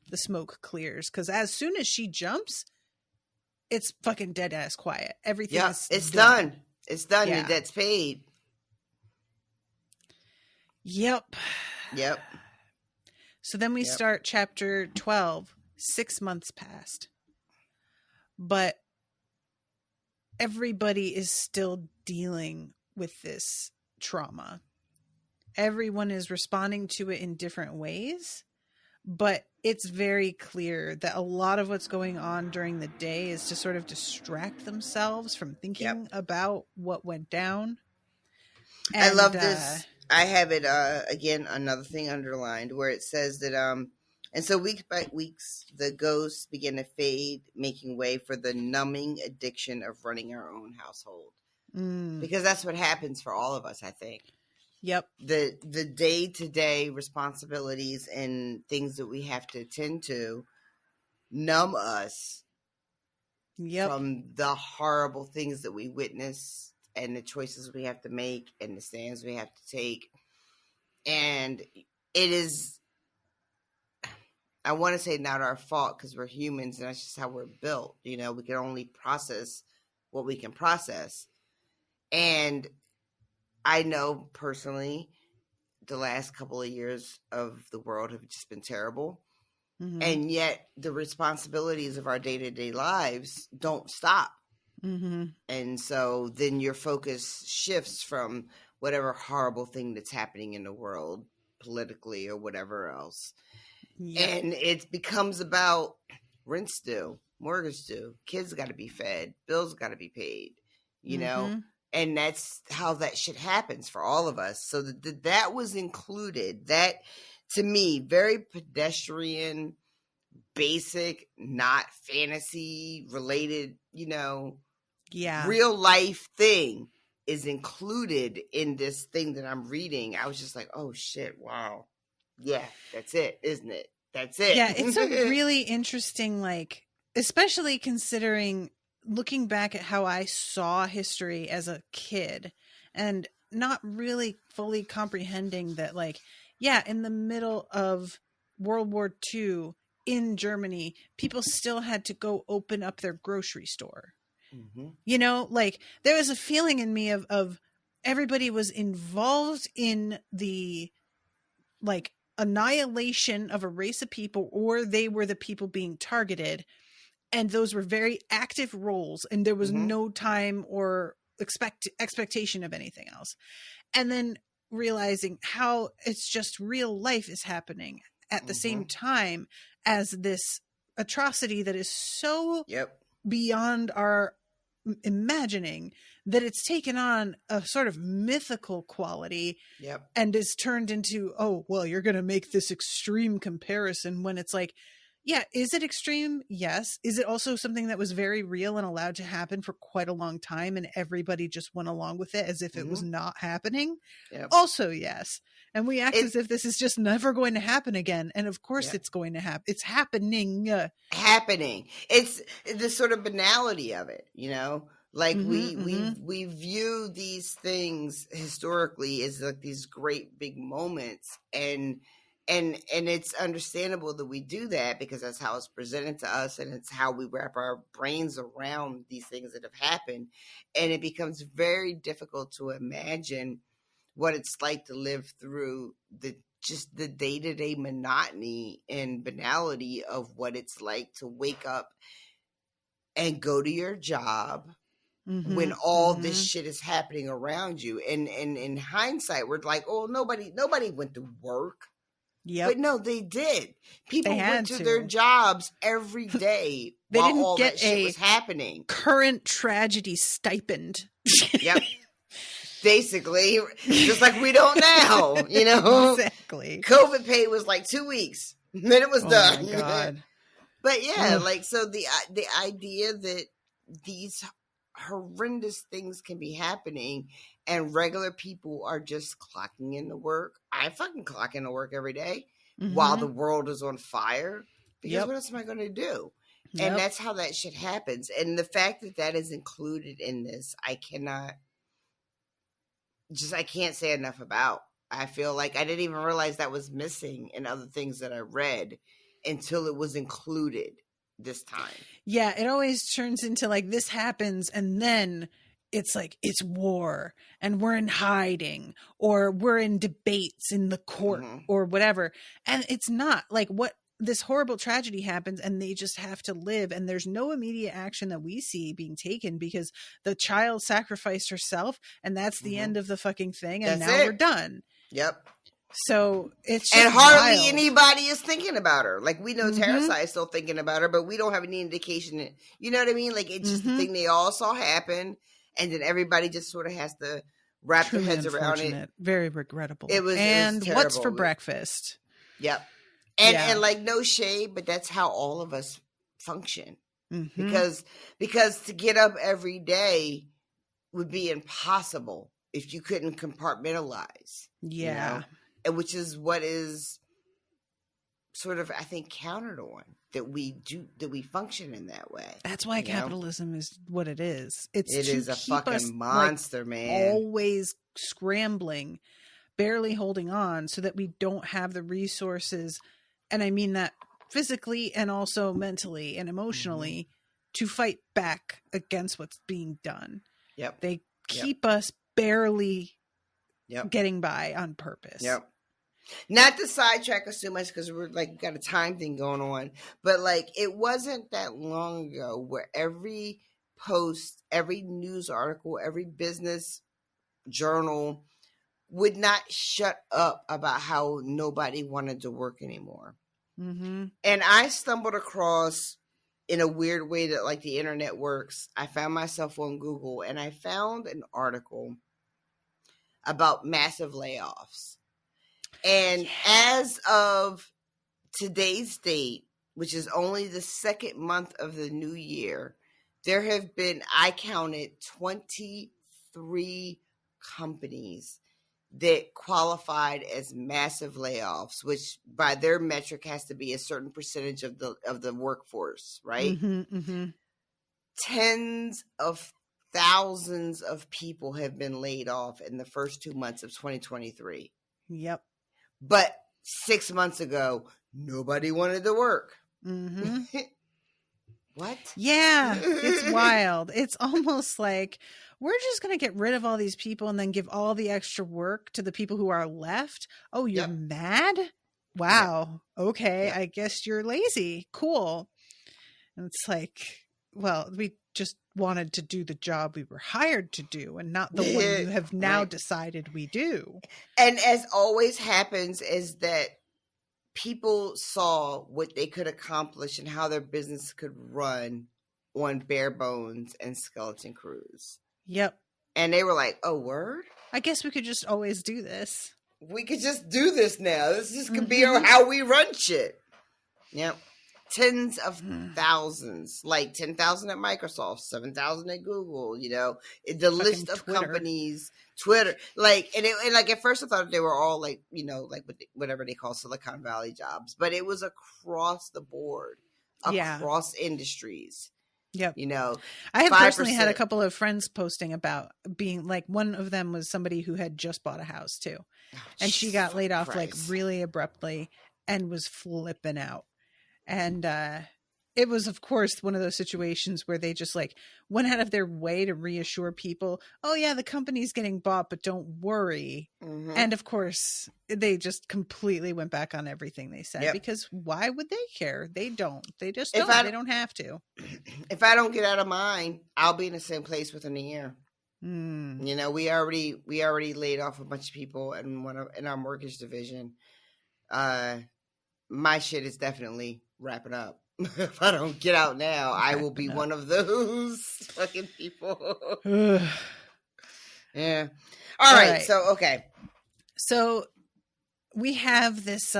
Speaker 2: the smoke clears. Because as soon as she jumps, it's fucking dead ass quiet. Everything is
Speaker 4: done. It's done.
Speaker 2: Yeah.
Speaker 4: The debt's paid.
Speaker 2: Yep.
Speaker 4: Yep.
Speaker 2: So then we start chapter 12. 6 months passed. But everybody is still dealing with this trauma. Everyone is responding to it in different ways, but it's very clear that a lot of what's going on during the day is to sort of distract themselves from thinking about what went down. And,
Speaker 4: I love this. I have it, again, another thing underlined where it says that And so week by weeks, the ghosts begin to fade, making way for the numbing addiction of running our own household. Because that's what happens for all of us, I think.
Speaker 2: Yep.
Speaker 4: The day-to-day responsibilities and things that we have to attend to numb us from the horrible things that we witness and the choices we have to make and the stands we have to take. And it is, I want to say, not our fault, because we're humans and that's just how we're built. You know, we can only process what we can process. And I know personally the last couple of years of the world have just been terrible. And yet the responsibilities of our day-to-day lives don't stop. And so then your focus shifts from whatever horrible thing that's happening in the world politically or whatever else. And it becomes about rent's due, mortgage due, kids got to be fed, bills got to be paid, you know? And that's how that shit happens for all of us. So that was included. That, to me, very pedestrian, basic, not fantasy related, you know, real life thing is included in this thing that I'm reading. I was just like, oh shit, wow. Yeah, that's it, isn't it? That's it.
Speaker 2: Yeah, it's a really interesting, like, especially considering looking back at how I saw history as a kid and not really fully comprehending that, like, yeah, in the middle of World War II in Germany, people still had to go open up their grocery store. You know, like, there was a feeling in me of everybody was involved in the, like, annihilation of a race of people, or they were the people being targeted. And those were very active roles, and there was no time or expectation of anything else. And then realizing how it's just real life is happening at the same time as this atrocity that is so beyond our imagining that it's taken on a sort of mythical quality and is turned into, oh, well, you're going to make this extreme comparison, when it's like, yeah, is it extreme? Yes. Is it also something that was very real and allowed to happen for quite a long time and everybody just went along with it as if it was not happening? Also, yes. And we act as if this is just never going to happen again. And of course it's going to happen. It's happening.
Speaker 4: It's the sort of banality of it, you know? Like we view these things historically as like these great big moments, and it's understandable that we do that because that's how it's presented to us, and it's how we wrap our brains around these things that have happened. And it becomes very difficult to imagine what it's like to live through the day-to-day monotony and banality of what it's like to wake up and go to your job when all this shit is happening around you. And in hindsight, we're like, oh, nobody went to work. But no, they did. People went to their jobs every day while all that shit was happening.
Speaker 2: Current tragedy stipend.
Speaker 4: Basically, just like we don't now, you know?
Speaker 2: Exactly.
Speaker 4: COVID pay was like 2 weeks. Then it was done.
Speaker 2: My God.
Speaker 4: But yeah, like, so the idea that these horrendous things can be happening and regular people are just clocking into work. I fucking clock into work every day while the world is on fire, because what else am I going to do? And that's how that shit happens. And the fact that that is included in this, I can't say enough about. I feel like I didn't even realize that was missing in other things that I read until it was included this time.
Speaker 2: Yeah, it always turns into like this happens and then it's like it's war and we're in hiding or we're in debates in the court or whatever. And it's not like what this horrible tragedy happens and they just have to live, and there's no immediate action that we see being taken because the child sacrificed herself and that's the end of the fucking thing, and now we're done.
Speaker 4: Yep.
Speaker 2: So it's just
Speaker 4: and hardly
Speaker 2: wild.
Speaker 4: Anybody is thinking about her. Like, we know Tarisai is still thinking about her, but we don't have any indication that, you know what I mean? Like, it's just the thing they all saw happen, and then everybody just sort of has to wrap their heads around it.
Speaker 2: Very regrettable.
Speaker 4: It was
Speaker 2: what's for
Speaker 4: terrible.
Speaker 2: breakfast?
Speaker 4: Yep. And like, no shade, but that's how all of us function.
Speaker 2: Mm-hmm.
Speaker 4: Because to get up every day would be impossible if you couldn't compartmentalize.
Speaker 2: Yeah.
Speaker 4: You know? And which is what is sort of, I think, countered on that we function in that way.
Speaker 2: That's why capitalism is what it is. It
Speaker 4: is a fucking monster, man.
Speaker 2: Always scrambling, barely holding on, so that we don't have the resources, and I mean that physically and also mentally and emotionally, to fight back against what's being done.
Speaker 4: Yep.
Speaker 2: They keep us barely getting by on purpose.
Speaker 4: Yep. Not to sidetrack us too much, because we're like got a time thing going on, but like, it wasn't that long ago where every post, every news article, every business journal would not shut up about how nobody wanted to work anymore.
Speaker 2: Mm-hmm.
Speaker 4: And I stumbled across, in a weird way that like the internet works, I found myself on Google and I found an article about massive layoffs. And as of today's date, which is only the second month of the new year, there have been, I counted 23 companies that qualified as massive layoffs, which by their metric has to be a certain percentage of the workforce, right?
Speaker 2: Mm-hmm, mm-hmm.
Speaker 4: Tens of thousands of people have been laid off in the first 2 months of 2023.
Speaker 2: Yep.
Speaker 4: But 6 months ago, nobody wanted to work.
Speaker 2: Mm-hmm.
Speaker 4: What?
Speaker 2: Yeah, it's wild. It's almost like we're just going to get rid of all these people and then give all the extra work to the people who are left. Oh, you're mad? Wow. Yep. Okay. Yep. I guess you're lazy. Cool. And it's like, well, we just wanted to do the job we were hired to do, and not the one you have now decided we do.
Speaker 4: And as always happens, is that people saw what they could accomplish and how their business could run on bare bones and skeleton crews.
Speaker 2: Yep.
Speaker 4: And they were like, oh, word?
Speaker 2: I guess we could just always do this.
Speaker 4: We could just do this now. This just could be how we run shit. Yep. Tens of thousands, like 10,000 at Microsoft, 7,000 at Google, you know, the list of Twitter. Companies, Twitter, like, and like at first I thought they were all like, you know, like whatever they call Silicon Valley jobs, but it was across the board, across industries.
Speaker 2: Yep.
Speaker 4: You know,
Speaker 2: I have personally had a couple of friends posting about being like, one of them was somebody who had just bought a house too. And she got laid off like really abruptly and was flipping out. And it was, of course, one of those situations where they just like went out of their way to reassure people, oh, yeah, the company's getting bought, but don't worry. Mm-hmm. And of course, they just completely went back on everything they said, because why would they care? They don't. They just don't. They don't have to.
Speaker 4: If I don't get out of mine, I'll be in the same place within a year. Mm. You know, we already laid off a bunch of people in our mortgage division. My shit is definitely wrapping up. If I don't get out now, I will be one of those fucking people. Yeah. All right. So, okay.
Speaker 2: So we have this,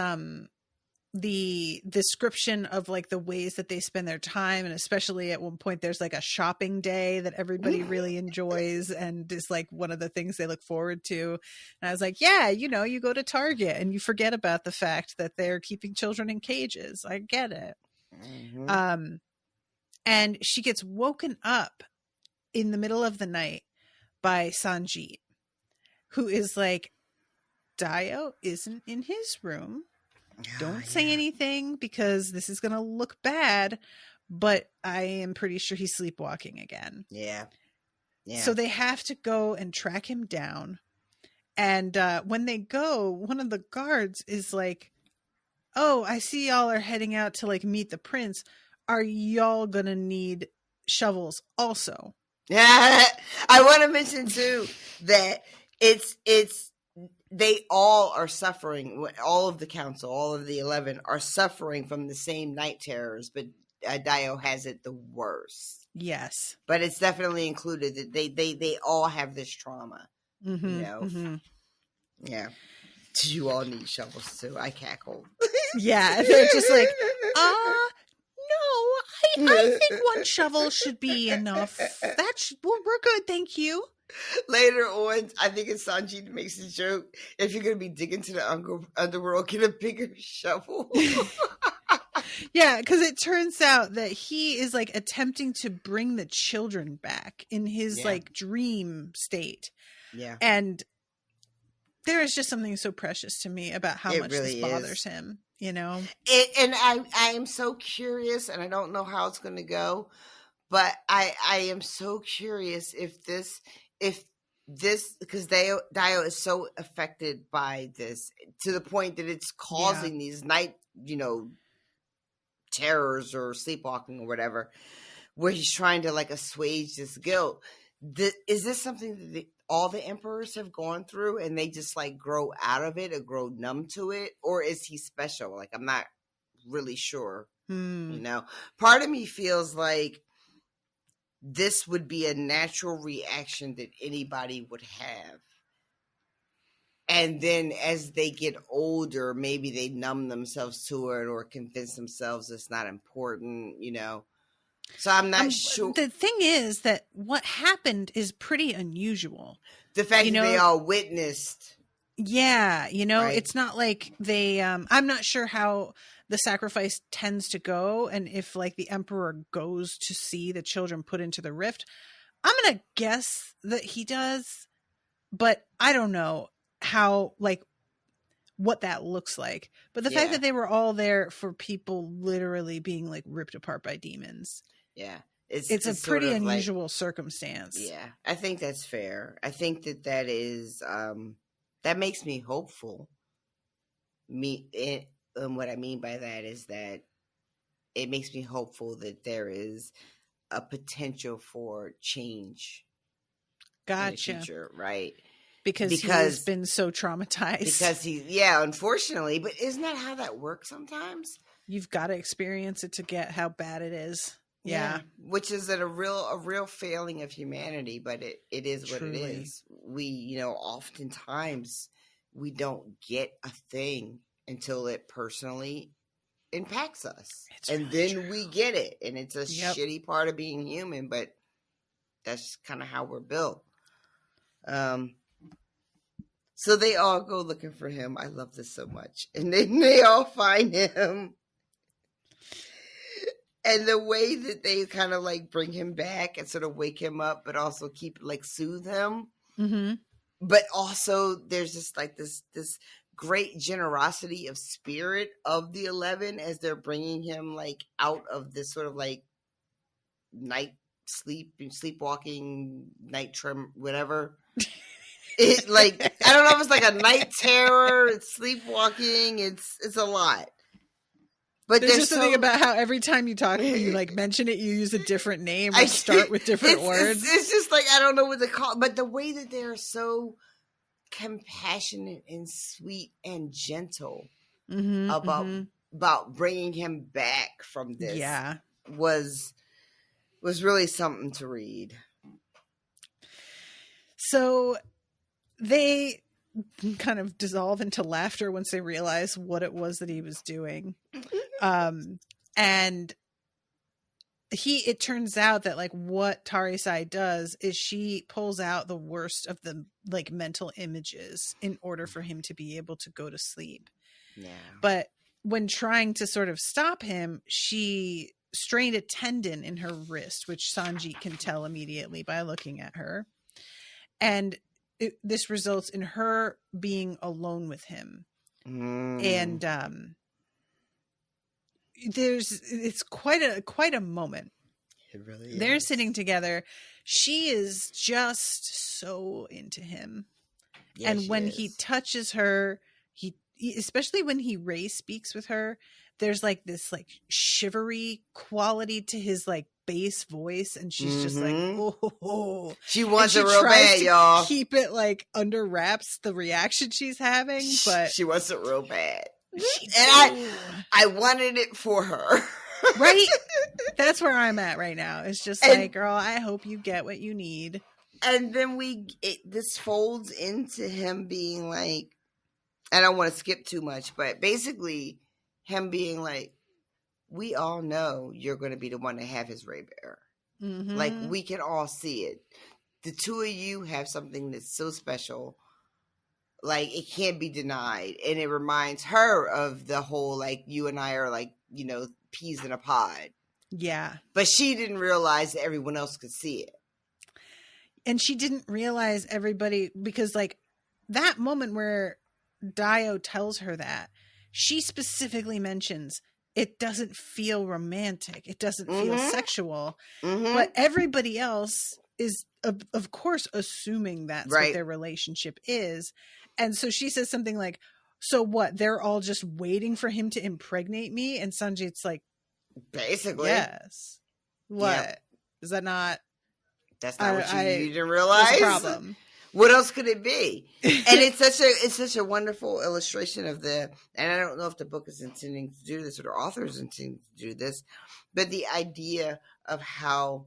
Speaker 2: the description of like the ways that they spend their time. And especially at one point, there's like a shopping day that everybody really enjoys and is like one of the things they look forward to. And I was like, yeah, you know, you go to Target and you forget about the fact that they're keeping children in cages. I get it. Mm-hmm. And she gets woken up in the middle of the night by Sanjeet, who is like, Dio isn't in his room. Don't say anything because this is going to look bad, but I am pretty sure he's sleepwalking again.
Speaker 4: Yeah.
Speaker 2: So they have to go and track him down. And when they go, one of the guards is like, oh, I see y'all are heading out to like meet the prince. Are y'all going to need shovels also?
Speaker 4: Yeah. I want to mention too that they all are suffering. All of the council, all of the 11 are suffering from the same night terrors, but Dio has it the worst.
Speaker 2: Yes.
Speaker 4: But it's definitely included that they all have this trauma. Mm-hmm, you know? Mm-hmm. Yeah. Do you all need shovels too? I cackled.
Speaker 2: Yeah, they're just like, no, I think one shovel should be enough. We're good, thank you.
Speaker 4: Later on, I think it's Sanji that makes the joke, if you're going to be digging to the underworld, get a bigger shovel.
Speaker 2: Yeah, because it turns out that he is like attempting to bring the children back in his like dream state.
Speaker 4: Yeah.
Speaker 2: And there is just something so precious to me about how much
Speaker 4: really
Speaker 2: this bothers him, you know?
Speaker 4: And I am so curious, and I don't know how it's going to go, but I am so curious if this, because Dio is so affected by this to the point that it's causing these night, terrors or sleepwalking or whatever, where he's trying to like assuage this guilt. Is this something that all the emperors have gone through and they just like grow out of it or grow numb to it? Or is he special? Like, I'm not really sure. Part of me feels like this would be a natural reaction that anybody would have. And then as they get older, maybe they numb themselves to it or convince themselves it's not important, So I'm not sure.
Speaker 2: The thing is that what happened is pretty unusual.
Speaker 4: The fact that they all witnessed.
Speaker 2: Yeah,
Speaker 4: right?
Speaker 2: It's not like they, I'm not sure how the sacrifice tends to go. And if like the emperor goes to see the children put into the rift, I'm going to guess that he does, but I don't know how, like, what that looks like. But the fact that they were all there for people literally being like ripped apart by demons.
Speaker 4: Yeah.
Speaker 2: It's a pretty unusual circumstance.
Speaker 4: Yeah. I think that's fair. I think that is, that makes me hopeful. And what I mean by that is that it makes me hopeful that there is a potential for change.
Speaker 2: Gotcha.
Speaker 4: In the future, right?
Speaker 2: Because he has been so traumatized.
Speaker 4: Because unfortunately, but isn't that how that works sometimes?
Speaker 2: You've got to experience it to get how bad it is. Yeah.
Speaker 4: Which is a real failing of humanity, but it is what it is. We, oftentimes we don't get a thing until it personally impacts us. And then we get it. And it's a shitty part of being human, but that's kind of how we're built. So they all go looking for him. I love this so much. And then they all find him. And the way that they kind of like bring him back and sort of wake him up, but also soothe him.
Speaker 2: Mm-hmm.
Speaker 4: But also there's just like this great generosity of spirit of the 11 as they're bringing him like out of this sort of like night sleepwalking, night trim, whatever. It like, I don't know if it's like a night terror, it's sleepwalking, it's a lot. But
Speaker 2: there's just something about how every time you talk, you like mention it, you use a different name or start with different words.
Speaker 4: It's just like, I don't know what to call it, but the way that they're so compassionate and sweet and gentle about bringing him back from this was really something to read.
Speaker 2: So they kind of dissolve into laughter once they realize what it was that he was doing. And it turns out that like what Tarisai does is she pulls out the worst of the like mental images in order for him to be able to go to sleep.
Speaker 4: Yeah. But
Speaker 2: when trying to sort of stop him, she strained a tendon in her wrist, which Sanji can tell immediately by looking at her. And this results in her being alone with him. And it's quite a moment.
Speaker 4: It really is.
Speaker 2: They're sitting together. She is just so into him. Yeah, and when he touches her, he especially when Ray speaks with her, there's like this like shivery quality to his like bass voice, and she's just like, oh.
Speaker 4: She wants it real bad, y'all.
Speaker 2: Keep it like under wraps, the reaction she's having, but
Speaker 4: she wants it real bad. And I wanted it for her.
Speaker 2: Right? That's where I'm at right now. It's just like, girl, I hope you get what you need.
Speaker 4: And then this folds into him being like, I don't want to skip too much, but basically him being like, we all know you're going to be the one to have his Raybearer.
Speaker 2: Mm-hmm.
Speaker 4: Like, we can all see it. The two of you have something that's so special. Like, it can't be denied. And it reminds her of the whole, like, you and I are like, you know, peas in a pod.
Speaker 2: Yeah.
Speaker 4: But she didn't realize that everyone else could see it.
Speaker 2: And she didn't realize everybody, because like that moment where Dio tells her that, she specifically mentions it doesn't feel romantic. It doesn't feel sexual.
Speaker 4: Mm-hmm.
Speaker 2: But everybody else is, of course, assuming that's
Speaker 4: Right.
Speaker 2: what their relationship is. And so she says something like, so what? They're all just waiting for him to impregnate me? And Sanjit's like,
Speaker 4: basically.
Speaker 2: yes. What?
Speaker 4: Yep.
Speaker 2: Is that not?
Speaker 4: That's not what you didn't
Speaker 2: There's
Speaker 4: realize?
Speaker 2: a problem.
Speaker 4: What else could it be? And it's such a wonderful illustration of and I don't know if the book is intending to do this or the author is intending to do this, but the idea of how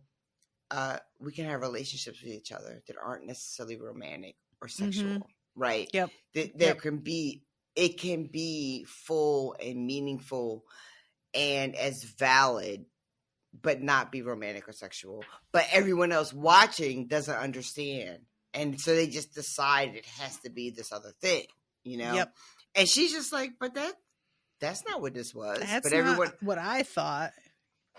Speaker 4: we can have relationships with each other that aren't necessarily romantic or sexual, right?
Speaker 2: Yep.
Speaker 4: It can be full and meaningful and as valid, but not be romantic or sexual. But everyone else watching doesn't understand. And so they just decide it has to be this other thing, you know?
Speaker 2: Yep.
Speaker 4: And she's just like, but that's not what this was.
Speaker 2: That's
Speaker 4: but everyone,
Speaker 2: not what I thought.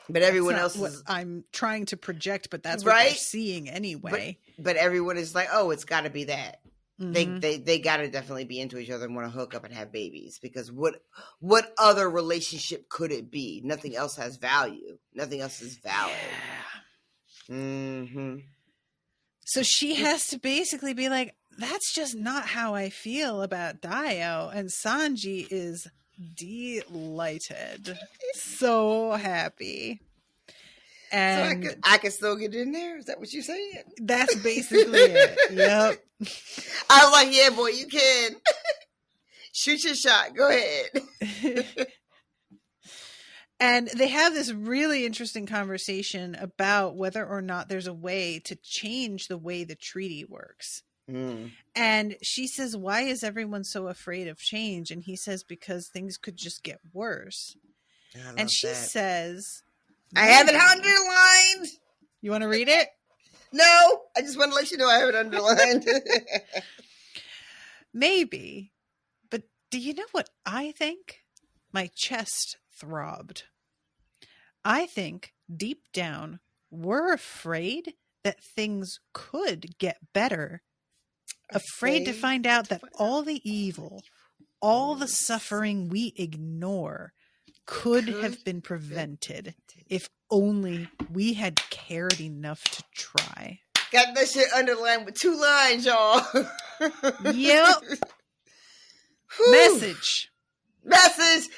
Speaker 4: but everyone
Speaker 2: That's
Speaker 4: else
Speaker 2: not
Speaker 4: is
Speaker 2: what I'm trying to project, but that's what they're
Speaker 4: right.
Speaker 2: seeing anyway.
Speaker 4: But everyone is like, oh, it's got to be that.
Speaker 2: Mhm.
Speaker 4: They got to definitely be into each other and want to hook up and have babies, because what other relationship could it be? Nothing else has value. Nothing else is valid. Mm-hmm.
Speaker 2: So she has to basically be like, that's just not how I feel about Dio. And Sanji is delighted. So happy. And
Speaker 4: So I can still get in there? Is that what you're saying?
Speaker 2: that's basically it. Yep.
Speaker 4: I was like, yeah, boy, you can. Shoot your shot. Go ahead.
Speaker 2: And they have this really interesting conversation about whether or not there's a way to change the way the treaty works.
Speaker 4: Mm.
Speaker 2: And she says, why is everyone so afraid of change? And he says, because things could just get worse. And she says,
Speaker 4: I have it underlined.
Speaker 2: you want to read it?
Speaker 4: No, I just want to let you know I have it underlined.
Speaker 2: Maybe. But do you know what I think? My chest throbbed. I think deep down we're afraid that things could get better. Afraid to find out that all the evil, all the suffering we ignore could have been prevented if only we had cared enough to try.
Speaker 4: Got that shit underlined with 2 lines, y'all.
Speaker 2: Yep.
Speaker 4: Whew.
Speaker 2: Message.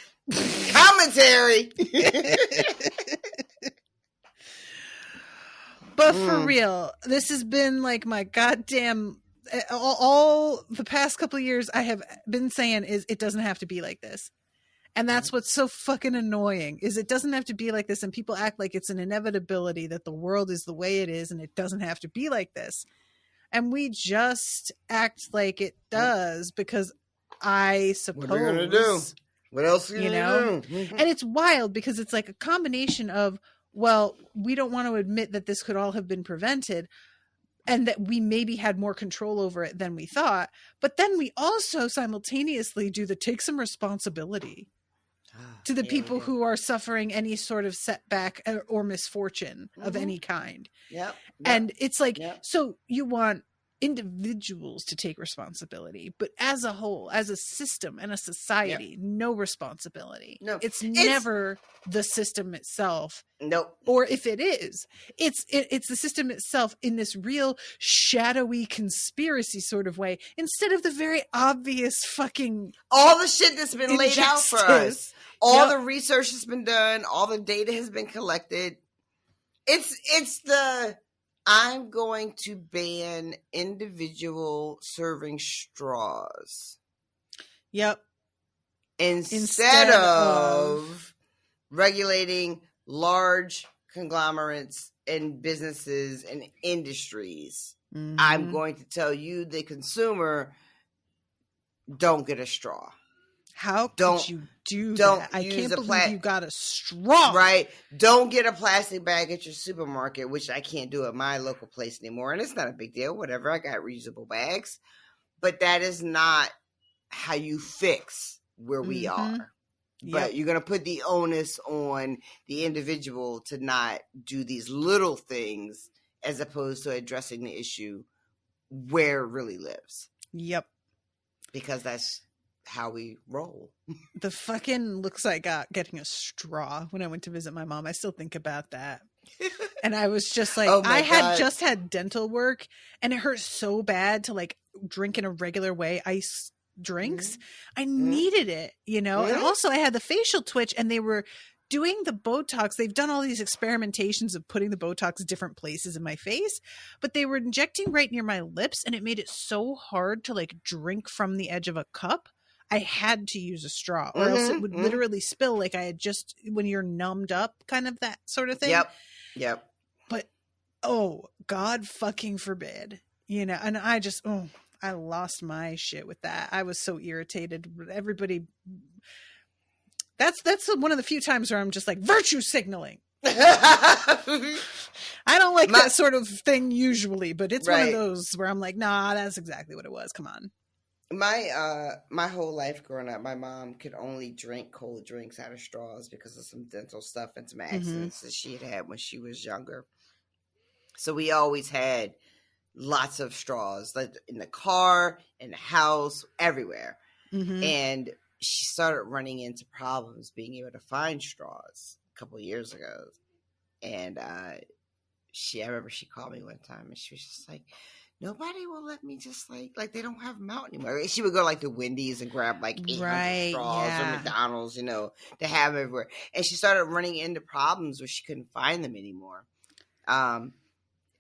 Speaker 4: Commentary.
Speaker 2: But for real, this has been like my goddamn all the past couple of years I have been saying is it doesn't have to be like this. And that's what's so fucking annoying, is it doesn't have to be like this, and people act like it's an inevitability that the world is the way it is and it doesn't have to be like this. And we just act like it does because I suppose.
Speaker 4: What are you gonna do? What else are you
Speaker 2: know?
Speaker 4: gonna do?
Speaker 2: And it's wild because it's like a combination of, well, we don't want to admit that this could all have been prevented and that we maybe had more control over it than we thought. But then we also simultaneously do the take some responsibility to the people who are suffering any sort of setback or misfortune of any kind.
Speaker 4: Yep.
Speaker 2: And it's like, so you want individuals to take responsibility, but as a whole, as a system and a society, no responsibility.
Speaker 4: No,
Speaker 2: it's never the system itself.
Speaker 4: Nope.
Speaker 2: Or if it is, it's the system itself in this real shadowy conspiracy sort of way, instead of the very obvious fucking
Speaker 4: all the shit that's been laid out for us. All the research has been done. All the data has been collected. It's the I'm going to ban individual serving straws.
Speaker 2: Yep.
Speaker 4: Instead of regulating large conglomerates and businesses and industries.
Speaker 2: Mm-hmm.
Speaker 4: I'm going to tell you, the consumer, don't get a straw.
Speaker 2: How could you do
Speaker 4: Don't
Speaker 2: that. I
Speaker 4: use
Speaker 2: can't
Speaker 4: a
Speaker 2: believe you got a straw.
Speaker 4: Right. Don't get a plastic bag at your supermarket, which I can't do at my local place anymore. And it's not a big deal. Whatever. I got reusable bags. But that is not how you fix where we are. But you're going to put the onus on the individual to not do these little things as opposed to addressing the issue where it really lives.
Speaker 2: Yep.
Speaker 4: Because that's how we roll.
Speaker 2: The fucking looks like getting a straw when I went to visit my mom. I still think about that. And I was just like, I had just had dental work and it hurt so bad to like drink in a regular way ice drinks. I needed it, you know? And also I had the facial twitch and they were doing the Botox. They've done all these experimentations of putting the Botox different places in my face, but they were injecting right near my lips and it made it so hard to like drink from the edge of a cup. I had to use a straw or else it would literally spill. Like I had just, when you're numbed up, kind of that sort of thing.
Speaker 4: Yep.
Speaker 2: But, oh, God fucking forbid, you know, and I just, I lost my shit with that. I was so irritated. Everybody, that's one of the few times where I'm just like virtue signaling. I don't like that sort of thing usually, but it's one of those where I'm like, nah, that's exactly what it was. Come on.
Speaker 4: My whole life growing up, my mom could only drink cold drinks out of straws because of some dental stuff and some accidents that she had when she was younger. So we always had lots of straws, like in the car, in the house, everywhere. And she started running into problems being able to find straws a couple of years ago. And I remember she called me one time and she was just like, nobody will let me just like they don't have them out anymore. She would go like to Wendy's and grab like 800 straws or McDonald's, you know, to have them everywhere. And she started running into problems where she couldn't find them anymore. And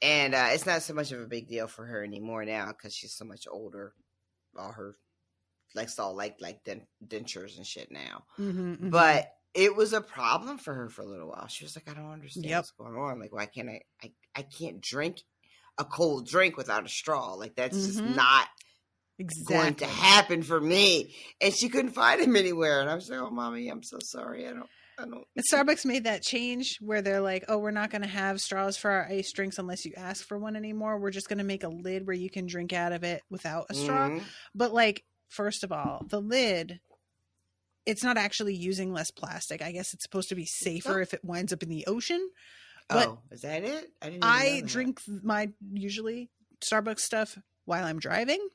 Speaker 4: it's not so much of a big deal for her anymore now because she's so much older. All her all like dentures and shit now. But it was a problem for her for a little while. She was like, I don't understand what's going on. Like, why can't I can't drink a cold drink without a straw. Like that's just not going to happen for me. And she couldn't find him anywhere. And I was like, oh, mommy, I'm so sorry. I don't. And
Speaker 2: Starbucks made that change where they're like, oh, we're not going to have straws for our iced drinks unless you ask for one anymore. We're just going to make a lid where you can drink out of it without a straw. But like, first of all, the lid, it's not actually using less plastic. I guess it's supposed to be safer if it winds up in the ocean. But
Speaker 4: is that it?
Speaker 2: I drink my usually Starbucks stuff while I'm driving.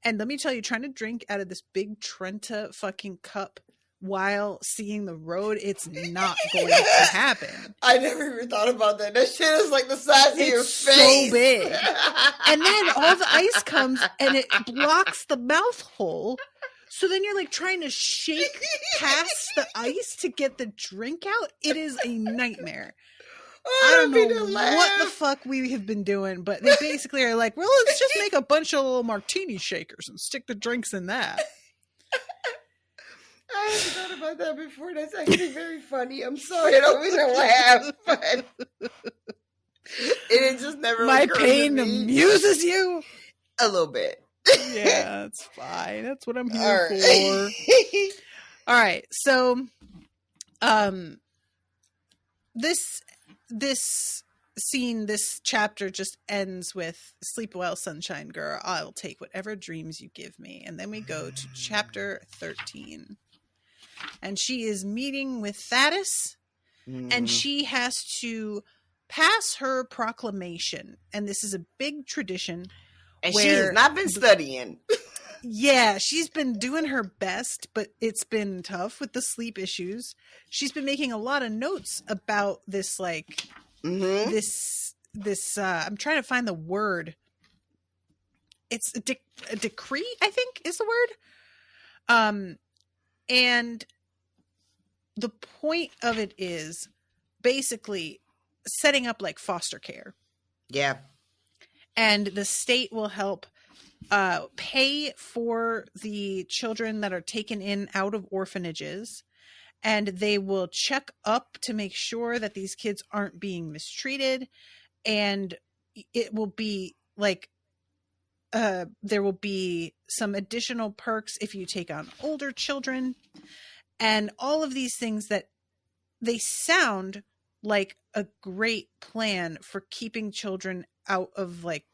Speaker 2: And let me tell you, trying to drink out of this big Trenta fucking cup while seeing the road, it's not going to happen.
Speaker 4: I never even thought about that. That shit is like the size of your face.
Speaker 2: So big. And then all the ice comes and it blocks the mouth hole. So then you're like trying to shake past the ice to get the drink out. It is a nightmare. I don't know what the fuck we have been doing, but they basically are like, well, let's just make a bunch of little martini shakers and stick the drinks in that.
Speaker 4: I haven't thought about that before. That's actually very funny. I'm sorry. I don't mean to laugh, but it just never.
Speaker 2: My pain amuses you
Speaker 4: a little bit.
Speaker 2: Yeah, that's fine. That's what I'm here for. All right. So, this scene, this chapter just ends with "Sleep well, sunshine girl. I'll take whatever dreams you give me." And then we go to chapter 13. And she is meeting with Thaddace, and she has to pass her proclamation. And this is a big tradition.
Speaker 4: And she has not been studying.
Speaker 2: Yeah, she's been doing her best, but it's been tough with the sleep issues. She's been making a lot of notes about this, like, this, I'm trying to find the word. It's a decree, I think is the word. And the point of it is basically setting up like foster care.
Speaker 4: Yeah.
Speaker 2: And the state will help pay for the children that are taken in out of orphanages. And they will check up to make sure that these kids aren't being mistreated. And it will be like, there will be some additional perks if you take on older children. and all of these things that they sound like a great plan for keeping children out of like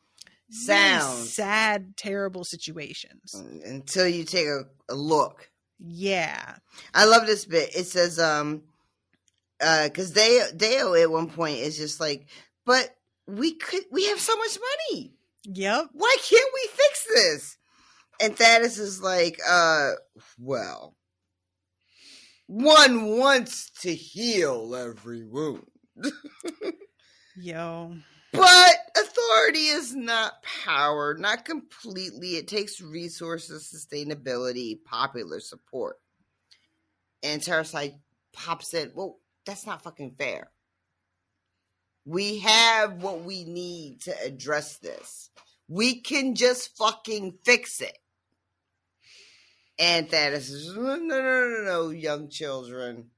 Speaker 2: really sad, terrible situations.
Speaker 4: Until you take a look.
Speaker 2: Yeah.
Speaker 4: I love this bit. It says, because Deo at one point is just like, but we have so much money.
Speaker 2: Yep.
Speaker 4: Why can't we fix this? And Thaddace is like, well, one wants to heal every wound.
Speaker 2: Yo.
Speaker 4: But authority is not power, not completely. It takes resources, sustainability, popular support. And Tarisai pops in, well, that's not fucking fair. We have what we need to address this. We can just fucking fix it. And Thaddace says, no, young children.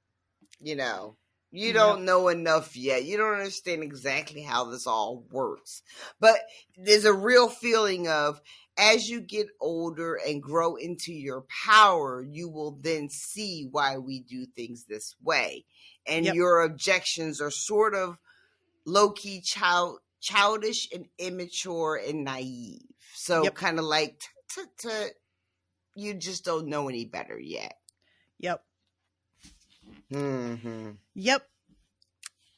Speaker 4: You know, you don't know enough yet. You don't understand exactly how this all works. But there's a real feeling of, as you get older and grow into your power, you will then see why we do things this way. And your objections are sort of low-key childish and immature and naive. So kind of like, you just don't know any better yet.
Speaker 2: Yep.
Speaker 4: Mm-hmm.
Speaker 2: Yep.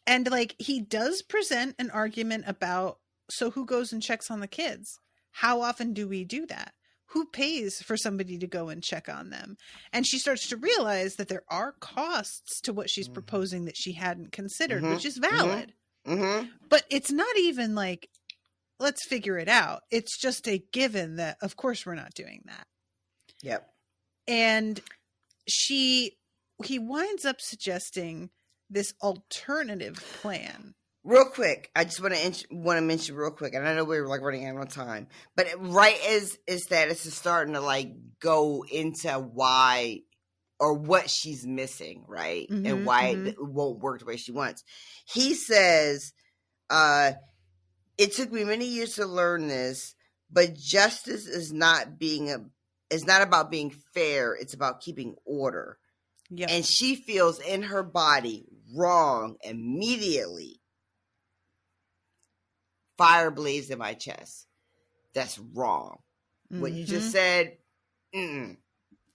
Speaker 2: And like, he does present an argument about, so who goes and checks on the kids? How often do we do that? Who pays for somebody to go and check on them? And she starts to realize that there are costs to what she's proposing that she hadn't considered, which is valid.
Speaker 4: Mm-hmm.
Speaker 2: But it's not even like, let's figure it out. It's just a given that, of course, we're not doing that.
Speaker 4: Yep.
Speaker 2: And he winds up suggesting this alternative plan.
Speaker 4: Real quick, I just want to mention real quick, and I know we're like running out of time, but right as Thaddace is starting to like go into why or what she's missing, right, and why it won't work the way she wants, he says, "It took me many years to learn this, but justice is not about being fair. It's about keeping order."
Speaker 2: Yep.
Speaker 4: And she feels in her body wrong immediately. Fire blazed in my chest. That's wrong. What you just said, and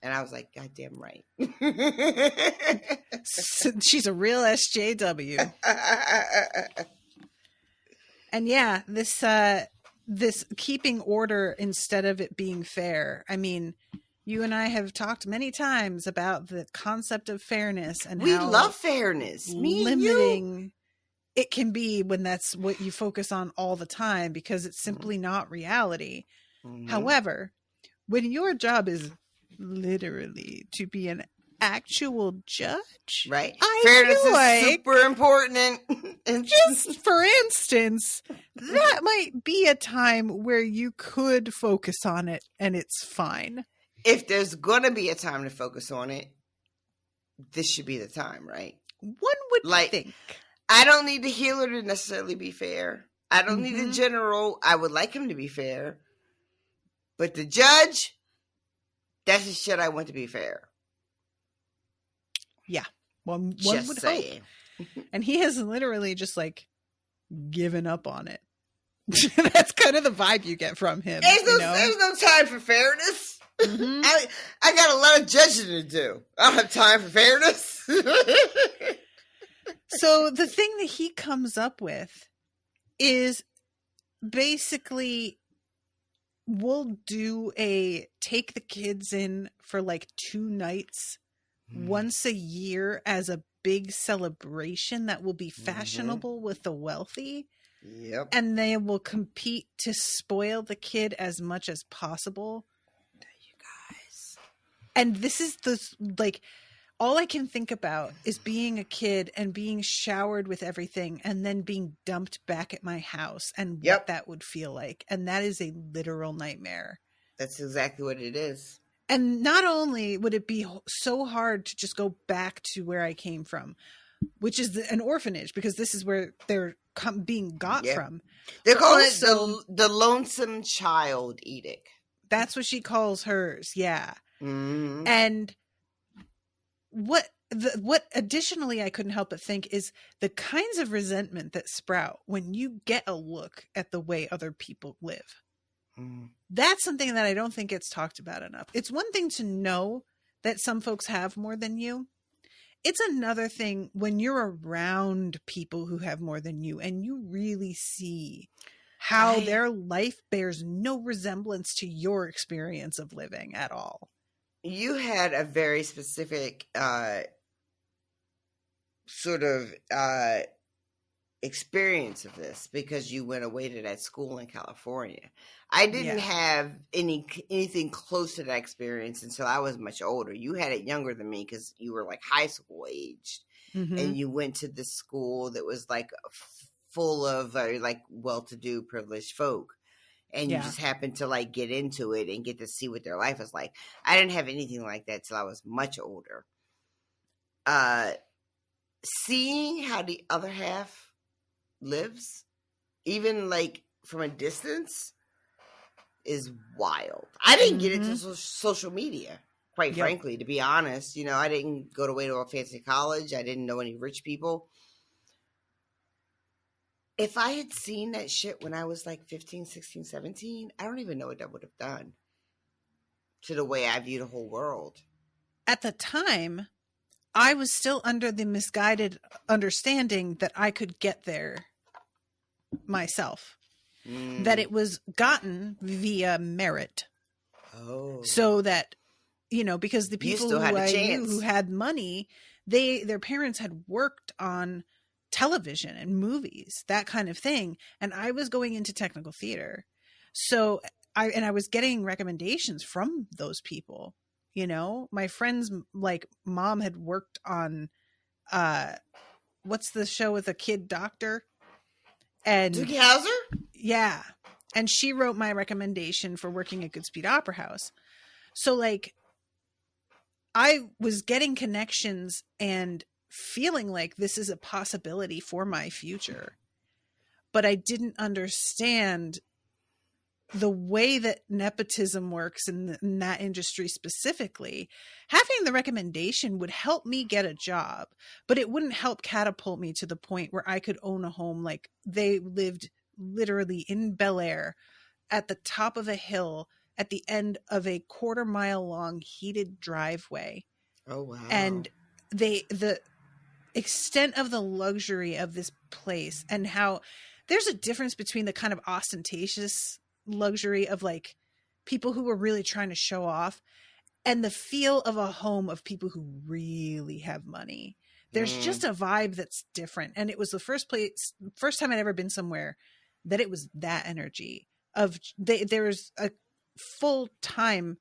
Speaker 4: I was like, God damn right.
Speaker 2: She's a real SJW. And yeah, this keeping order instead of it being fair. I mean, you and I have talked many times about the concept of fairness and
Speaker 4: we
Speaker 2: how
Speaker 4: love fairness.
Speaker 2: Limiting it can be when that's what you focus on all the time, because it's simply not reality. However, when your job is literally to be an actual judge,
Speaker 4: right?
Speaker 2: I
Speaker 4: Fairness
Speaker 2: feel like,
Speaker 4: is super important. And
Speaker 2: just for instance, that might be a time where you could focus on it and it's fine.
Speaker 4: If there's gonna be a time to focus on it, this should be the time, right?
Speaker 2: One would think.
Speaker 4: I don't need the healer to necessarily be fair. I don't need the general. I would like him to be fair. But the judge, that's the shit I want to be fair.
Speaker 2: Yeah. One would saying. Hope. And he has literally just like given up on it. That's kind of the vibe you get from him.
Speaker 4: There's no time for fairness. I got a lot of judging to do. I don't have time for fairness.
Speaker 2: So the thing that he comes up with is basically, we'll do take the kids in for like 2 nights once a year as a big celebration that will be fashionable with the wealthy.
Speaker 4: Yep.
Speaker 2: And they will compete to spoil the kid as much as possible.
Speaker 4: You guys.
Speaker 2: And this is all I can think about is being a kid and being showered with everything and then being dumped back at my house and what that would feel like. And that is a literal nightmare.
Speaker 4: That's exactly what it is.
Speaker 2: And not only would it be so hard to just go back to where I came from, which is an orphanage, because this is where they're being got from.
Speaker 4: They're calling it the lonesome child edict.
Speaker 2: That's what she calls hers. Yeah.
Speaker 4: Mm-hmm.
Speaker 2: And what additionally I couldn't help but think is the kinds of resentment that sprout when you get a look at the way other people live. That's something that I don't think gets talked about enough. It's one thing to know that some folks have more than you. It's another thing when you're around people who have more than you and you really see how their life bears no resemblance to your experience of living at all.
Speaker 4: You had a very specific sort of experience of this because you went away to that school in California. I didn't have anything close to that experience until I was much older. You had it younger than me because you were like high school aged, and you went to this school that was like full of like well-to-do, privileged folk, and you just happened to like get into it and get to see what their life is like. I didn't have anything like that till I was much older. Seeing how the other half lives, even like from a distance, is wild. I didn't get into social media, quite frankly, to be honest. You know, I didn't go away to a fancy college. I didn't know any rich people. If I had seen that shit when I was like 15, 16, 17, I don't even know what that would have done to the way I view the whole world. At
Speaker 2: the time, I was still under the misguided understanding that I could get there myself. That it was gotten via merit.
Speaker 4: Oh.
Speaker 2: So that, you know, because the people who I knew who had money, their parents had worked on television and movies, that kind of thing. And I was going into technical theater. So I was getting recommendations from those people. You know, my friend's like mom had worked on, what's the show with a kid doctor? And
Speaker 4: Doogie Howser?
Speaker 2: Yeah. And she wrote my recommendation for working at Goodspeed Opera House. So like I was getting connections and feeling like this is a possibility for my future. But I didn't understand the way that nepotism works in that industry specifically. Having the recommendation would help me get a job, but it wouldn't help catapult me to the point where I could own a home. Like they lived literally in Bel Air at the top of a hill at the end of a 1/4 mile long heated driveway.
Speaker 4: Oh, wow.
Speaker 2: And the extent of the luxury of this place and how there's a difference between the kind of ostentatious luxury of like people who are really trying to show off and the feel of a home of people who really have money. There's just a vibe that's different. And it was the first time I'd ever been somewhere that it was that energy of there was a full-time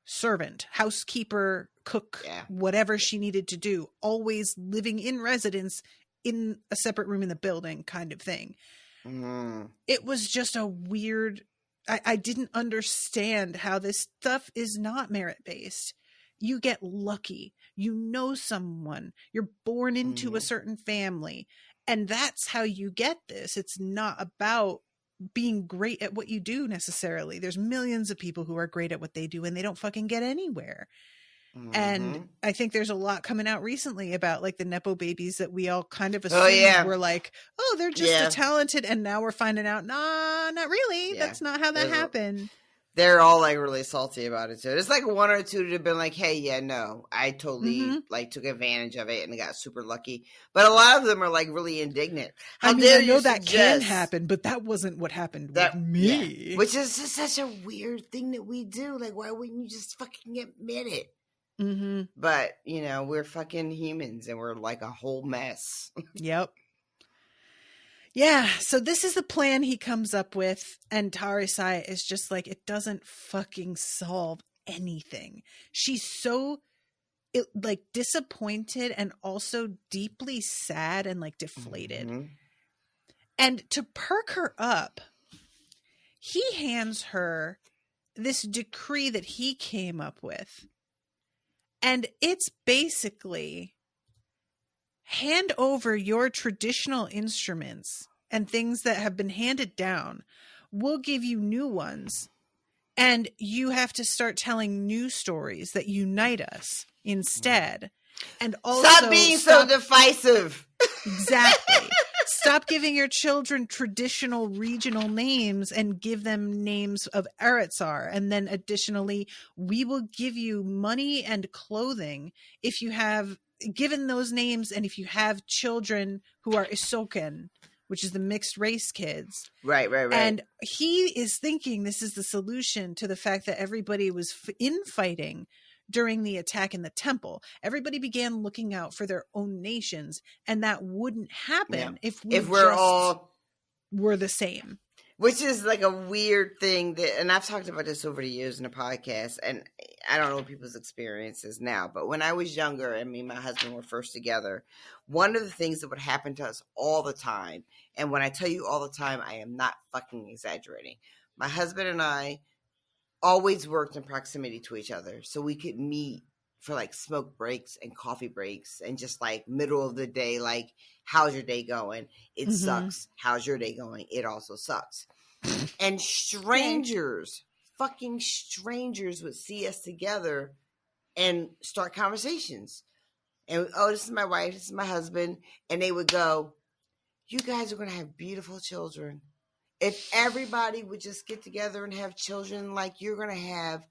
Speaker 2: servant, housekeeper, cook, whatever she needed to do, always living in residence in a separate room in the building kind of thing. It was just a weird, I didn't understand how this stuff is not merit-based. You get lucky. You know someone. You're born into a certain family. And that's how you get this. It's not about being great at what you do necessarily. There's millions of people who are great at what they do and they don't fucking get anywhere. And I think there's a lot coming out recently about like the Nepo babies that we all kind of assumed were like, oh, they're just a talented. And now we're finding out, nah, not really. That's not how that happened.
Speaker 4: They're all like really salty about it too. There's like one or two that have been like, hey, no, I totally like took advantage of it and got super lucky. But a lot of them are like really indignant.
Speaker 2: I know that can happen, but that wasn't what happened with me.
Speaker 4: Which is just such a weird thing that we do. Like, why wouldn't you just fucking admit it? But, you know, we're fucking humans and we're like a whole mess.
Speaker 2: Yep. Yeah, so this is the plan he comes up with, and Tarisai is just like, it doesn't fucking solve anything. She's so like disappointed and also deeply sad and like deflated. And to perk her up, he hands her this decree that he came up with. And it's basically hand over your traditional instruments and things that have been handed down. We'll give you new ones. And you have to start telling new stories that unite us instead. And also
Speaker 4: stop being so divisive.
Speaker 2: Exactly. Stop giving your children traditional regional names and give them names of Eretzar. And then additionally, we will give you money and clothing if you have given those names and if you have children who are Isoken, which is the mixed race kids.
Speaker 4: Right.
Speaker 2: And he is thinking this is the solution to the fact that everybody was infighting during the attack in the temple. Everybody began looking out for their own nations, and that wouldn't happen if we're all were the same.
Speaker 4: Which is like a weird thing that, and I've talked about this over the years in the podcast, and I don't know people's experiences now, but when I was younger and me and my husband were first together, one of the things that would happen to us all the time, and when I tell you all the time, I am not fucking exaggerating. My husband and I always worked in proximity to each other, so we could meet for like smoke breaks and coffee breaks and just like middle of the day, like, how's your day going? It sucks. How's your day going? It also sucks. And strangers, fucking strangers would see us together and start conversations. And, oh, this is my wife, this is my husband. And they would go, you guys are going to have beautiful children. If everybody would just get together and have children, like, you're going to have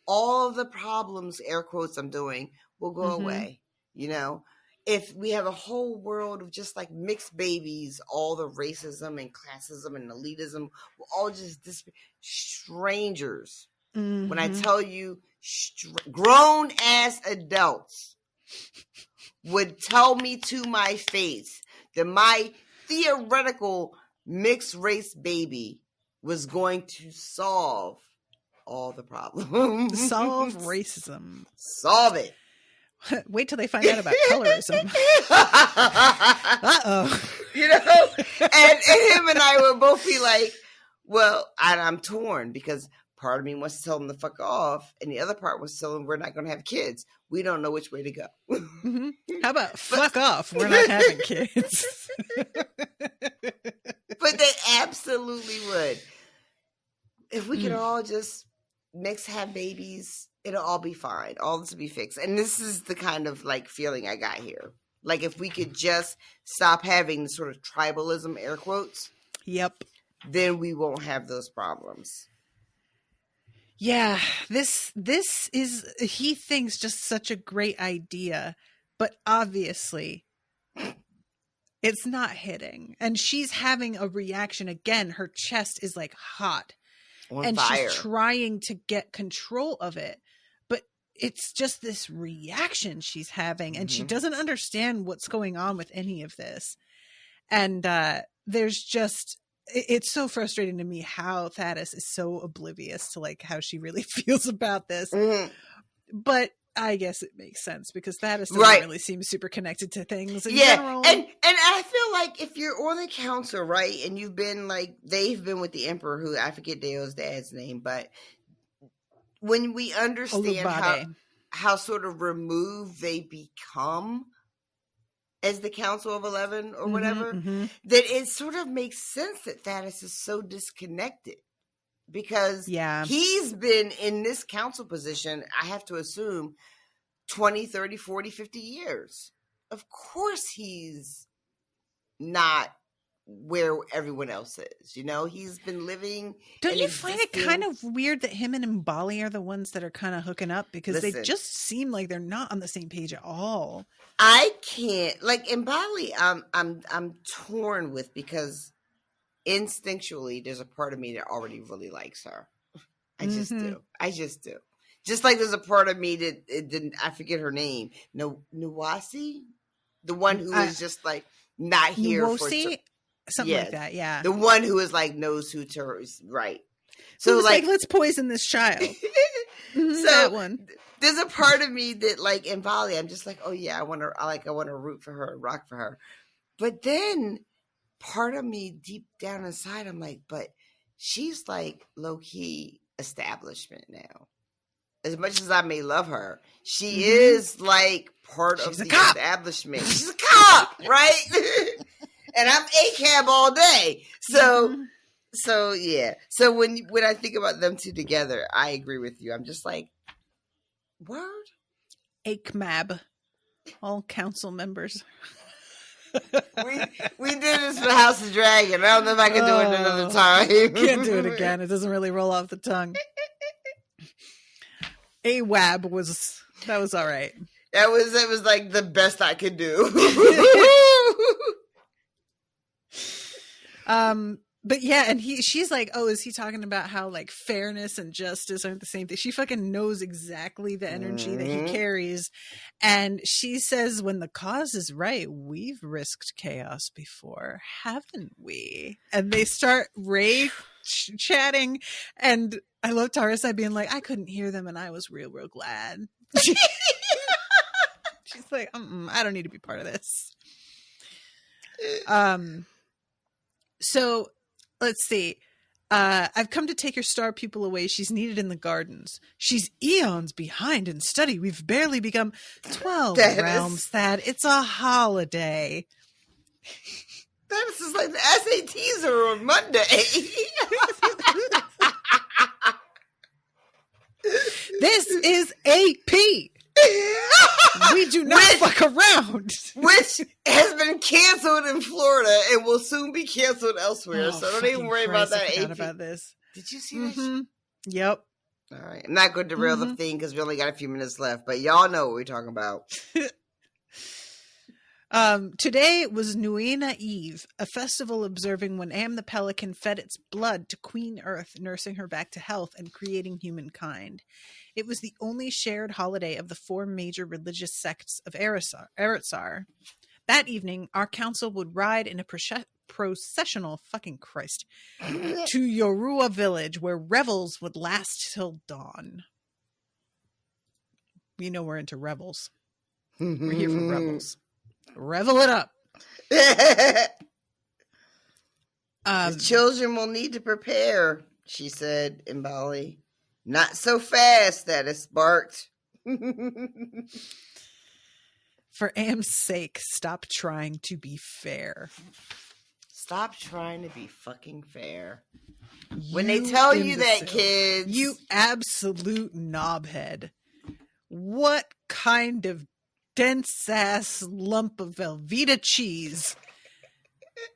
Speaker 4: all of the problems, air quotes I'm doing, will go away. You know, if we have a whole world of just like mixed babies, all the racism and classism and elitism will all just disappear. Strangers. When I tell you grown ass adults would tell me to my face that my theoretical mixed race baby was going to solve all the problems.
Speaker 2: Solve racism.
Speaker 4: Solve it.
Speaker 2: Wait till they find out about colorism. Uh-oh.
Speaker 4: You know? And him and I would both be like, well, I'm torn because part of me wants to tell them to fuck off, and the other part was telling them we're not going to have kids. We don't know which way to go.
Speaker 2: How about fuck off? We're not having kids.
Speaker 4: But they absolutely would. If we could all just have babies, it'll all be fine. All this will be fixed. And this is the kind of like feeling I got here. Like if we could just stop having the sort of tribalism, air quotes.
Speaker 2: Yep.
Speaker 4: Then we won't have those problems.
Speaker 2: Yeah, this is, he thinks, just such a great idea, but obviously it's not hitting. And she's having a reaction again. Her chest is like hot.
Speaker 4: On fire.
Speaker 2: She's trying to get control of it. But it's just this reaction she's having, and she doesn't understand what's going on with any of this. And there's just, it's so frustrating to me how Thaddace is so oblivious to like how she really feels about this. But I guess it makes sense because Thaddace doesn't really seem super connected to things in general.
Speaker 4: And I feel like if you're on the council, right, and you've been like, they've been with the emperor, who I forget Deo's dad's name, but when we understand how sort of removed they become as the Council of 11 or whatever, that it sort of makes sense that Thaddace is so disconnected. Because he's been in this council position, I have to assume, 20, 30, 40, 50 years. Of course he's not where everyone else is. You know, he's been living.
Speaker 2: Don't you find it kind of weird that him and Mbali are the ones that are kind of hooking up? Because they just seem like they're not on the same page at all.
Speaker 4: I can't. Like, Mbali, I'm torn with, because instinctually there's a part of me that already really likes her. I just do. Just like there's a part of me that didn't, I forget her name, Nuwasi, the one who is just like not here
Speaker 2: Nuwosi? Something like that. Yeah,
Speaker 4: the one who is like knows who terrorists, right?
Speaker 2: So like let's poison this child. So that one.
Speaker 4: There's a part of me that like in Bali, I'm just like, oh yeah, I want to root for her and rock for her. But then part of me deep down inside, I'm like, but she's like low-key establishment now. As much as I may love her, she is like part of the establishment. She's a cop, right? And I'm ACAB all day. So yeah. So when I think about them two together, I agree with you. I'm just like, word?
Speaker 2: ACMAB. all council members.
Speaker 4: We did this for House of Dragon. I don't know if I can do it another time.
Speaker 2: Can't do it again. It doesn't really roll off the tongue. AWAB was all right.
Speaker 4: It was like the best I could do.
Speaker 2: But yeah, and she's like, oh, is he talking about how like fairness and justice aren't the same thing? She fucking knows exactly the energy that he carries. And she says, when the cause is right, we've risked chaos before, haven't we? And they start chatting. And I love Tarisai being like, I couldn't hear them and I was real, real glad. She's like, I don't need to be part of this. So let's see. I've come to take your star pupil away. She's needed in the gardens. She's eons behind in study. We've barely become 12 realms, Thad. It's a holiday.
Speaker 4: That is like the SATs are on Monday.
Speaker 2: This is AP. We do not fuck around.
Speaker 4: Which has been canceled in Florida and will soon be canceled elsewhere. So don't even worry about that.
Speaker 2: I forgot about this.
Speaker 4: Did you see this?
Speaker 2: Yep.
Speaker 4: All right. I'm not going to derail the thing because we only got a few minutes left, but y'all know what we're talking about.
Speaker 2: Today was Nuena Eve, a festival observing when Am the Pelican fed its blood to Queen Earth, nursing her back to health and creating humankind. It was the only shared holiday of the 4 major religious sects of Eretzar. That evening, our council would ride in a processional, fucking Christ, to Yorua village, where revels would last till dawn. You know we're into revels. We're here for revels. Revel it up.
Speaker 4: The children will need to prepare, she said in Bali. Not so fast, Thaddace barked.
Speaker 2: For Am's sake, stop trying to be fair.
Speaker 4: Stop trying to be fucking fair. When they tell you that, kids.
Speaker 2: You absolute knobhead. What kind of dense-ass lump of Velveeta cheese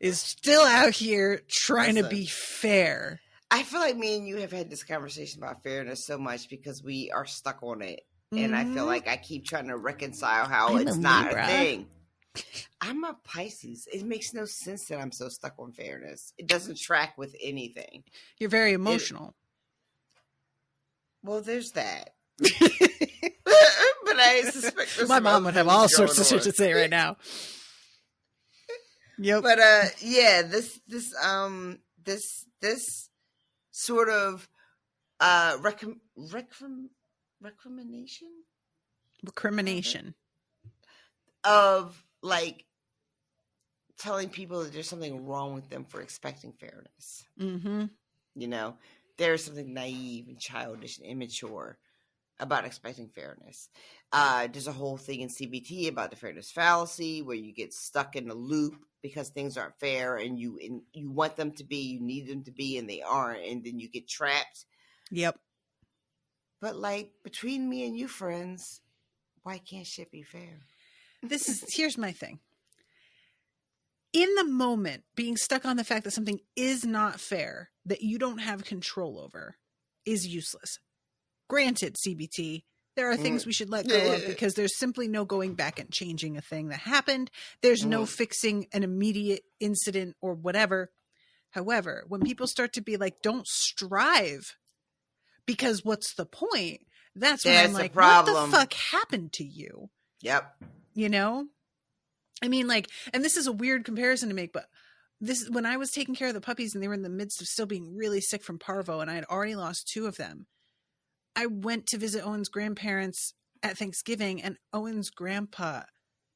Speaker 2: is still out here trying to be fair?
Speaker 4: I feel like me and you have had this conversation about fairness so much because we are stuck on it. And I feel like I keep trying to reconcile how it's not a thing. I'm a Pisces. It makes no sense that I'm so stuck on fairness. It doesn't track with anything.
Speaker 2: You're very emotional.
Speaker 4: Well, there's that. But I suspect there's
Speaker 2: my mom would have all sorts of shit to say right now. Yep.
Speaker 4: But yeah, this sort of recrimination of like telling people that there's something wrong with them for expecting fairness. You know, there's something naive and childish and immature about expecting fairness. There's a whole thing in CBT about the fairness fallacy where you get stuck in a loop because things aren't fair and you want them to be, you need them to be, and they aren't, and then you get trapped.
Speaker 2: Yep.
Speaker 4: But like between me and you, friends, why can't shit be fair?
Speaker 2: Here's my thing. In the moment, being stuck on the fact that something is not fair, that you don't have control over, is useless. Granted, CBT, there are things we should let go of because there's simply no going back and changing a thing that happened. There's no fixing an immediate incident or whatever. However, when people start to be like, don't strive because what's the point? That's when I'm like, what the fuck happened to you?
Speaker 4: Yep.
Speaker 2: You know? I mean, like, and this is a weird comparison to make, but this, when I was taking care of the puppies and they were in the midst of still being really sick from parvo and I had already lost 2 of them, I went to visit Owen's grandparents at Thanksgiving, and Owen's grandpa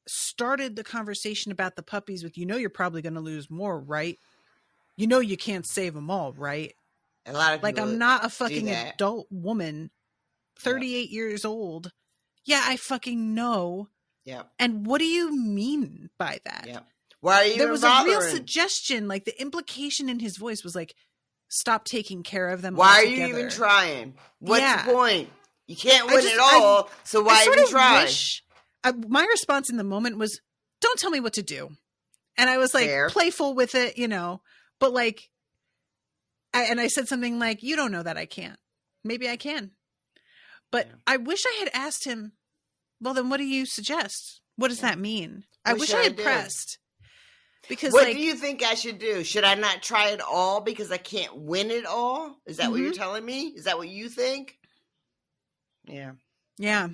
Speaker 2: started the conversation about the puppies with, you know, you're probably going to lose more, right? You know, you can't save them all, right?
Speaker 4: A lot of
Speaker 2: like, I'm not a fucking adult woman, 38 years old. Yeah, I fucking know.
Speaker 4: Yeah.
Speaker 2: And what do you mean by that?
Speaker 4: Yeah. Why are you
Speaker 2: There was
Speaker 4: bothering?
Speaker 2: a real suggestion, like the implication in his voice was like, stop taking care of them.
Speaker 4: Why
Speaker 2: altogether.
Speaker 4: are you even trying? What's the point? You can't win it all, so why
Speaker 2: I
Speaker 4: even try?
Speaker 2: my response in the moment was, don't tell me what to do. And I was like
Speaker 4: Fair.
Speaker 2: playful with it, but like, I said something like, you don't know that I can't. Maybe I can. But
Speaker 4: Yeah.
Speaker 2: I wish I had asked him, well, then what do you suggest? What does that mean? I
Speaker 4: What
Speaker 2: wish
Speaker 4: should
Speaker 2: I
Speaker 4: I
Speaker 2: had
Speaker 4: do?
Speaker 2: pressed. Because
Speaker 4: What
Speaker 2: like,
Speaker 4: do you think I should do? Should I not try it all because I can't win it all? Is that what you're telling me? Is that what you think? Yeah.
Speaker 2: yeah,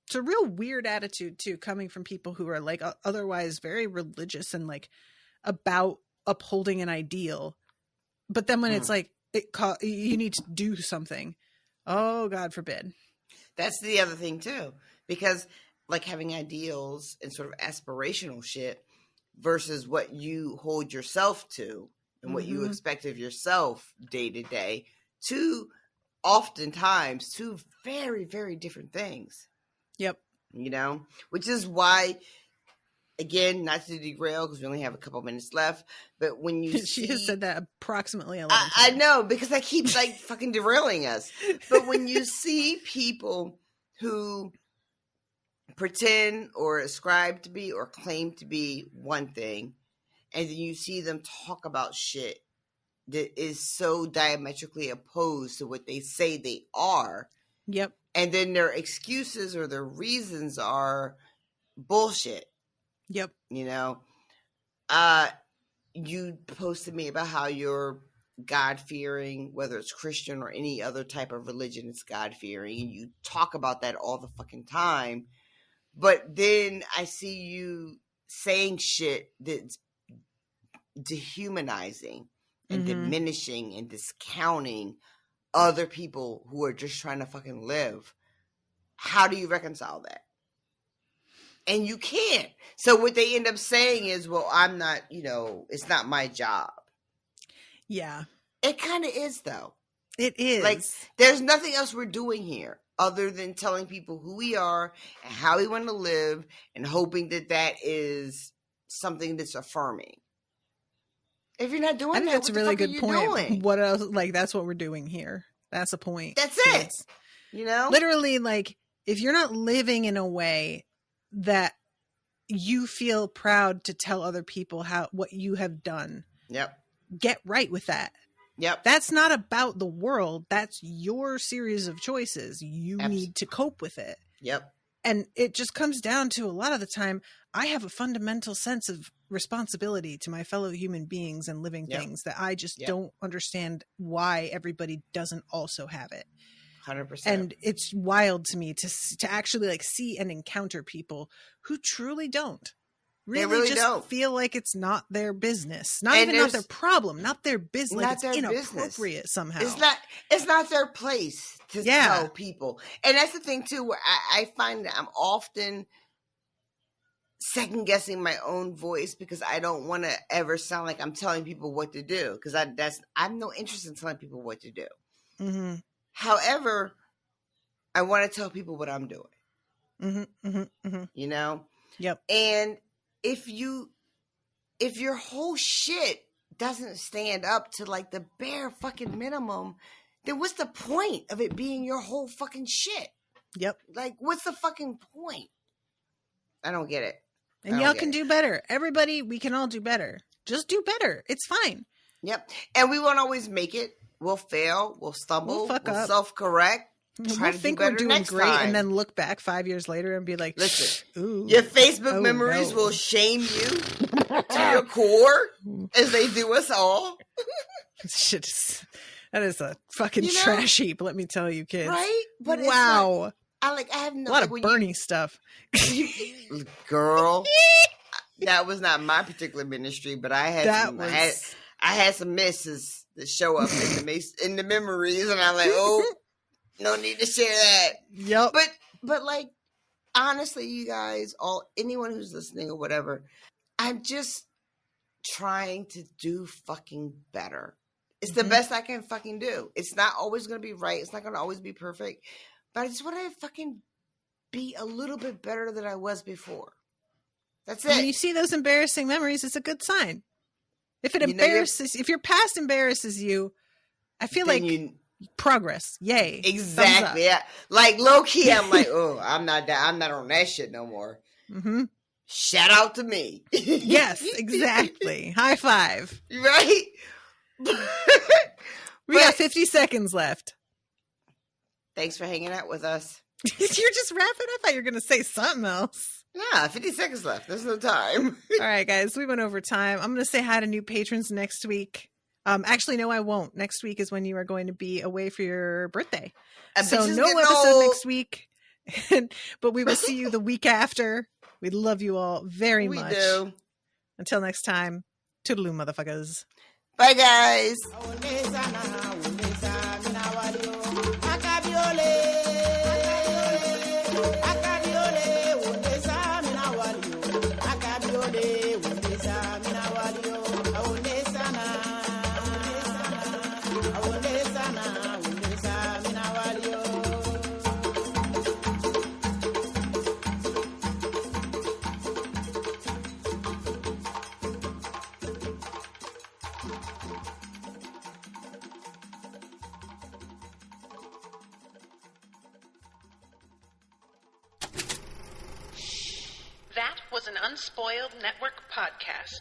Speaker 2: it's a real weird attitude too, coming from people who are like otherwise very religious and like about upholding an ideal. But then when it's like, you need to do something. Oh, God forbid.
Speaker 4: That's the other thing too, because like having ideals and sort of aspirational shit versus what you hold yourself to and what you expect of yourself day to day, oftentimes two very, very different things.
Speaker 2: Yep.
Speaker 4: Which is why, again, not to derail because we only have a couple minutes left, but when you
Speaker 2: She has said that approximately 11 times.
Speaker 4: I know, because I keep like fucking derailing us. But when you see people who pretend or ascribe to be or claim to be one thing, and then you see them talk about shit that is so diametrically opposed to what they say they are.
Speaker 2: Yep.
Speaker 4: And then their excuses or their reasons are bullshit.
Speaker 2: Yep.
Speaker 4: You posted me about how you're God-fearing, whether it's Christian or any other type of religion, it's God-fearing. And you talk about that all the fucking time. But then I see you saying shit that's dehumanizing and diminishing and discounting other people who are just trying to fucking live. How do you reconcile that? And you can't. So what they end up saying is, well, I'm not, it's not my job.
Speaker 2: Yeah.
Speaker 4: It kind of is, though.
Speaker 2: It is.
Speaker 4: Like, there's nothing else we're doing here other than telling people who we are and how we want to live and hoping that is something that's affirming. If you're not doing
Speaker 2: I think
Speaker 4: that,
Speaker 2: that's a
Speaker 4: what the
Speaker 2: really
Speaker 4: fuck are
Speaker 2: good
Speaker 4: you
Speaker 2: point.
Speaker 4: doing?
Speaker 2: What else? Like, that's what we're doing here. That's the point.
Speaker 4: That's it.
Speaker 2: Literally, like, if you're not living in a way that you feel proud to tell other people what you have done, get right with that.
Speaker 4: Yep.
Speaker 2: That's not about the world. That's your series of choices. You need to cope with it.
Speaker 4: Yep.
Speaker 2: And it just comes down to, a lot of the time, I have a fundamental sense of responsibility to my fellow human beings and living things that I just don't understand why everybody doesn't also have it.
Speaker 4: 100%.
Speaker 2: And it's wild to me to actually like see and encounter people who truly don't. Really just
Speaker 4: don't
Speaker 2: feel like it's not their business. Not their problem, not their business. Like, it's inappropriate somehow.
Speaker 4: It's not their place to tell people. And that's the thing too, where I find that I'm often second guessing my own voice because I don't want to ever sound like I'm telling people what to do. Because I'm no interest in telling people what to do.
Speaker 2: Mm-hmm.
Speaker 4: However, I want to tell people what I'm doing.
Speaker 2: Mm-hmm, mm-hmm, mm-hmm. Yep.
Speaker 4: And if your whole shit doesn't stand up to like the bare fucking minimum, then what's the point of it being your whole fucking shit?
Speaker 2: Yep.
Speaker 4: Like, what's the fucking point? I don't get it.
Speaker 2: And y'all can do better. Everybody, we can all do better. Just do better. It's fine.
Speaker 4: Yep. And we won't always make it. We'll fail. We'll stumble. We'll self-correct.
Speaker 2: We'll think we're doing great and then look back 5 years later and be like,
Speaker 4: listen,
Speaker 2: ooh,
Speaker 4: your Facebook memories will shame you to your core as they do us all.
Speaker 2: That is a fucking trash heap, let me tell you, kids.
Speaker 4: Right? But
Speaker 2: wow.
Speaker 4: I have no,
Speaker 2: a lot of Bernie stuff.
Speaker 4: Girl, that was not my particular ministry, but I had some misses that show up in the memories, and I'm like, oh, no need to share that.
Speaker 2: Yep.
Speaker 4: But like, honestly, you guys, anyone who's listening or whatever, I'm just trying to do fucking better. It's the best I can fucking do. It's not always going to be right. It's not going to always be perfect. But I just want to fucking be a little bit better than I was before. That's it.
Speaker 2: When you see those embarrassing memories, it's a good sign. If it embarrasses, if your past embarrasses you, I feel like progress. Yay.
Speaker 4: Exactly. Yeah. Like low key, I'm like, oh, I'm not on that shit no more.
Speaker 2: Mm-hmm.
Speaker 4: Shout out to me.
Speaker 2: Yes, exactly. High five.
Speaker 4: Right?
Speaker 2: We got 50 seconds left.
Speaker 4: Thanks for hanging out with us.
Speaker 2: You're just wrapping up. I thought you were going to say something else.
Speaker 4: Nah, 50 seconds left. There's no time.
Speaker 2: All right, guys. We went over time. I'm going to say hi to new patrons next week. Actually, no, I won't. Next week is when you are going to be away for your birthday. So no episode next week. But we will see you the week after. We love you all very much.
Speaker 4: We do.
Speaker 2: Until next time, toodaloo, motherfuckers.
Speaker 4: Bye, guys.
Speaker 1: That was an Unspoiled Network podcast.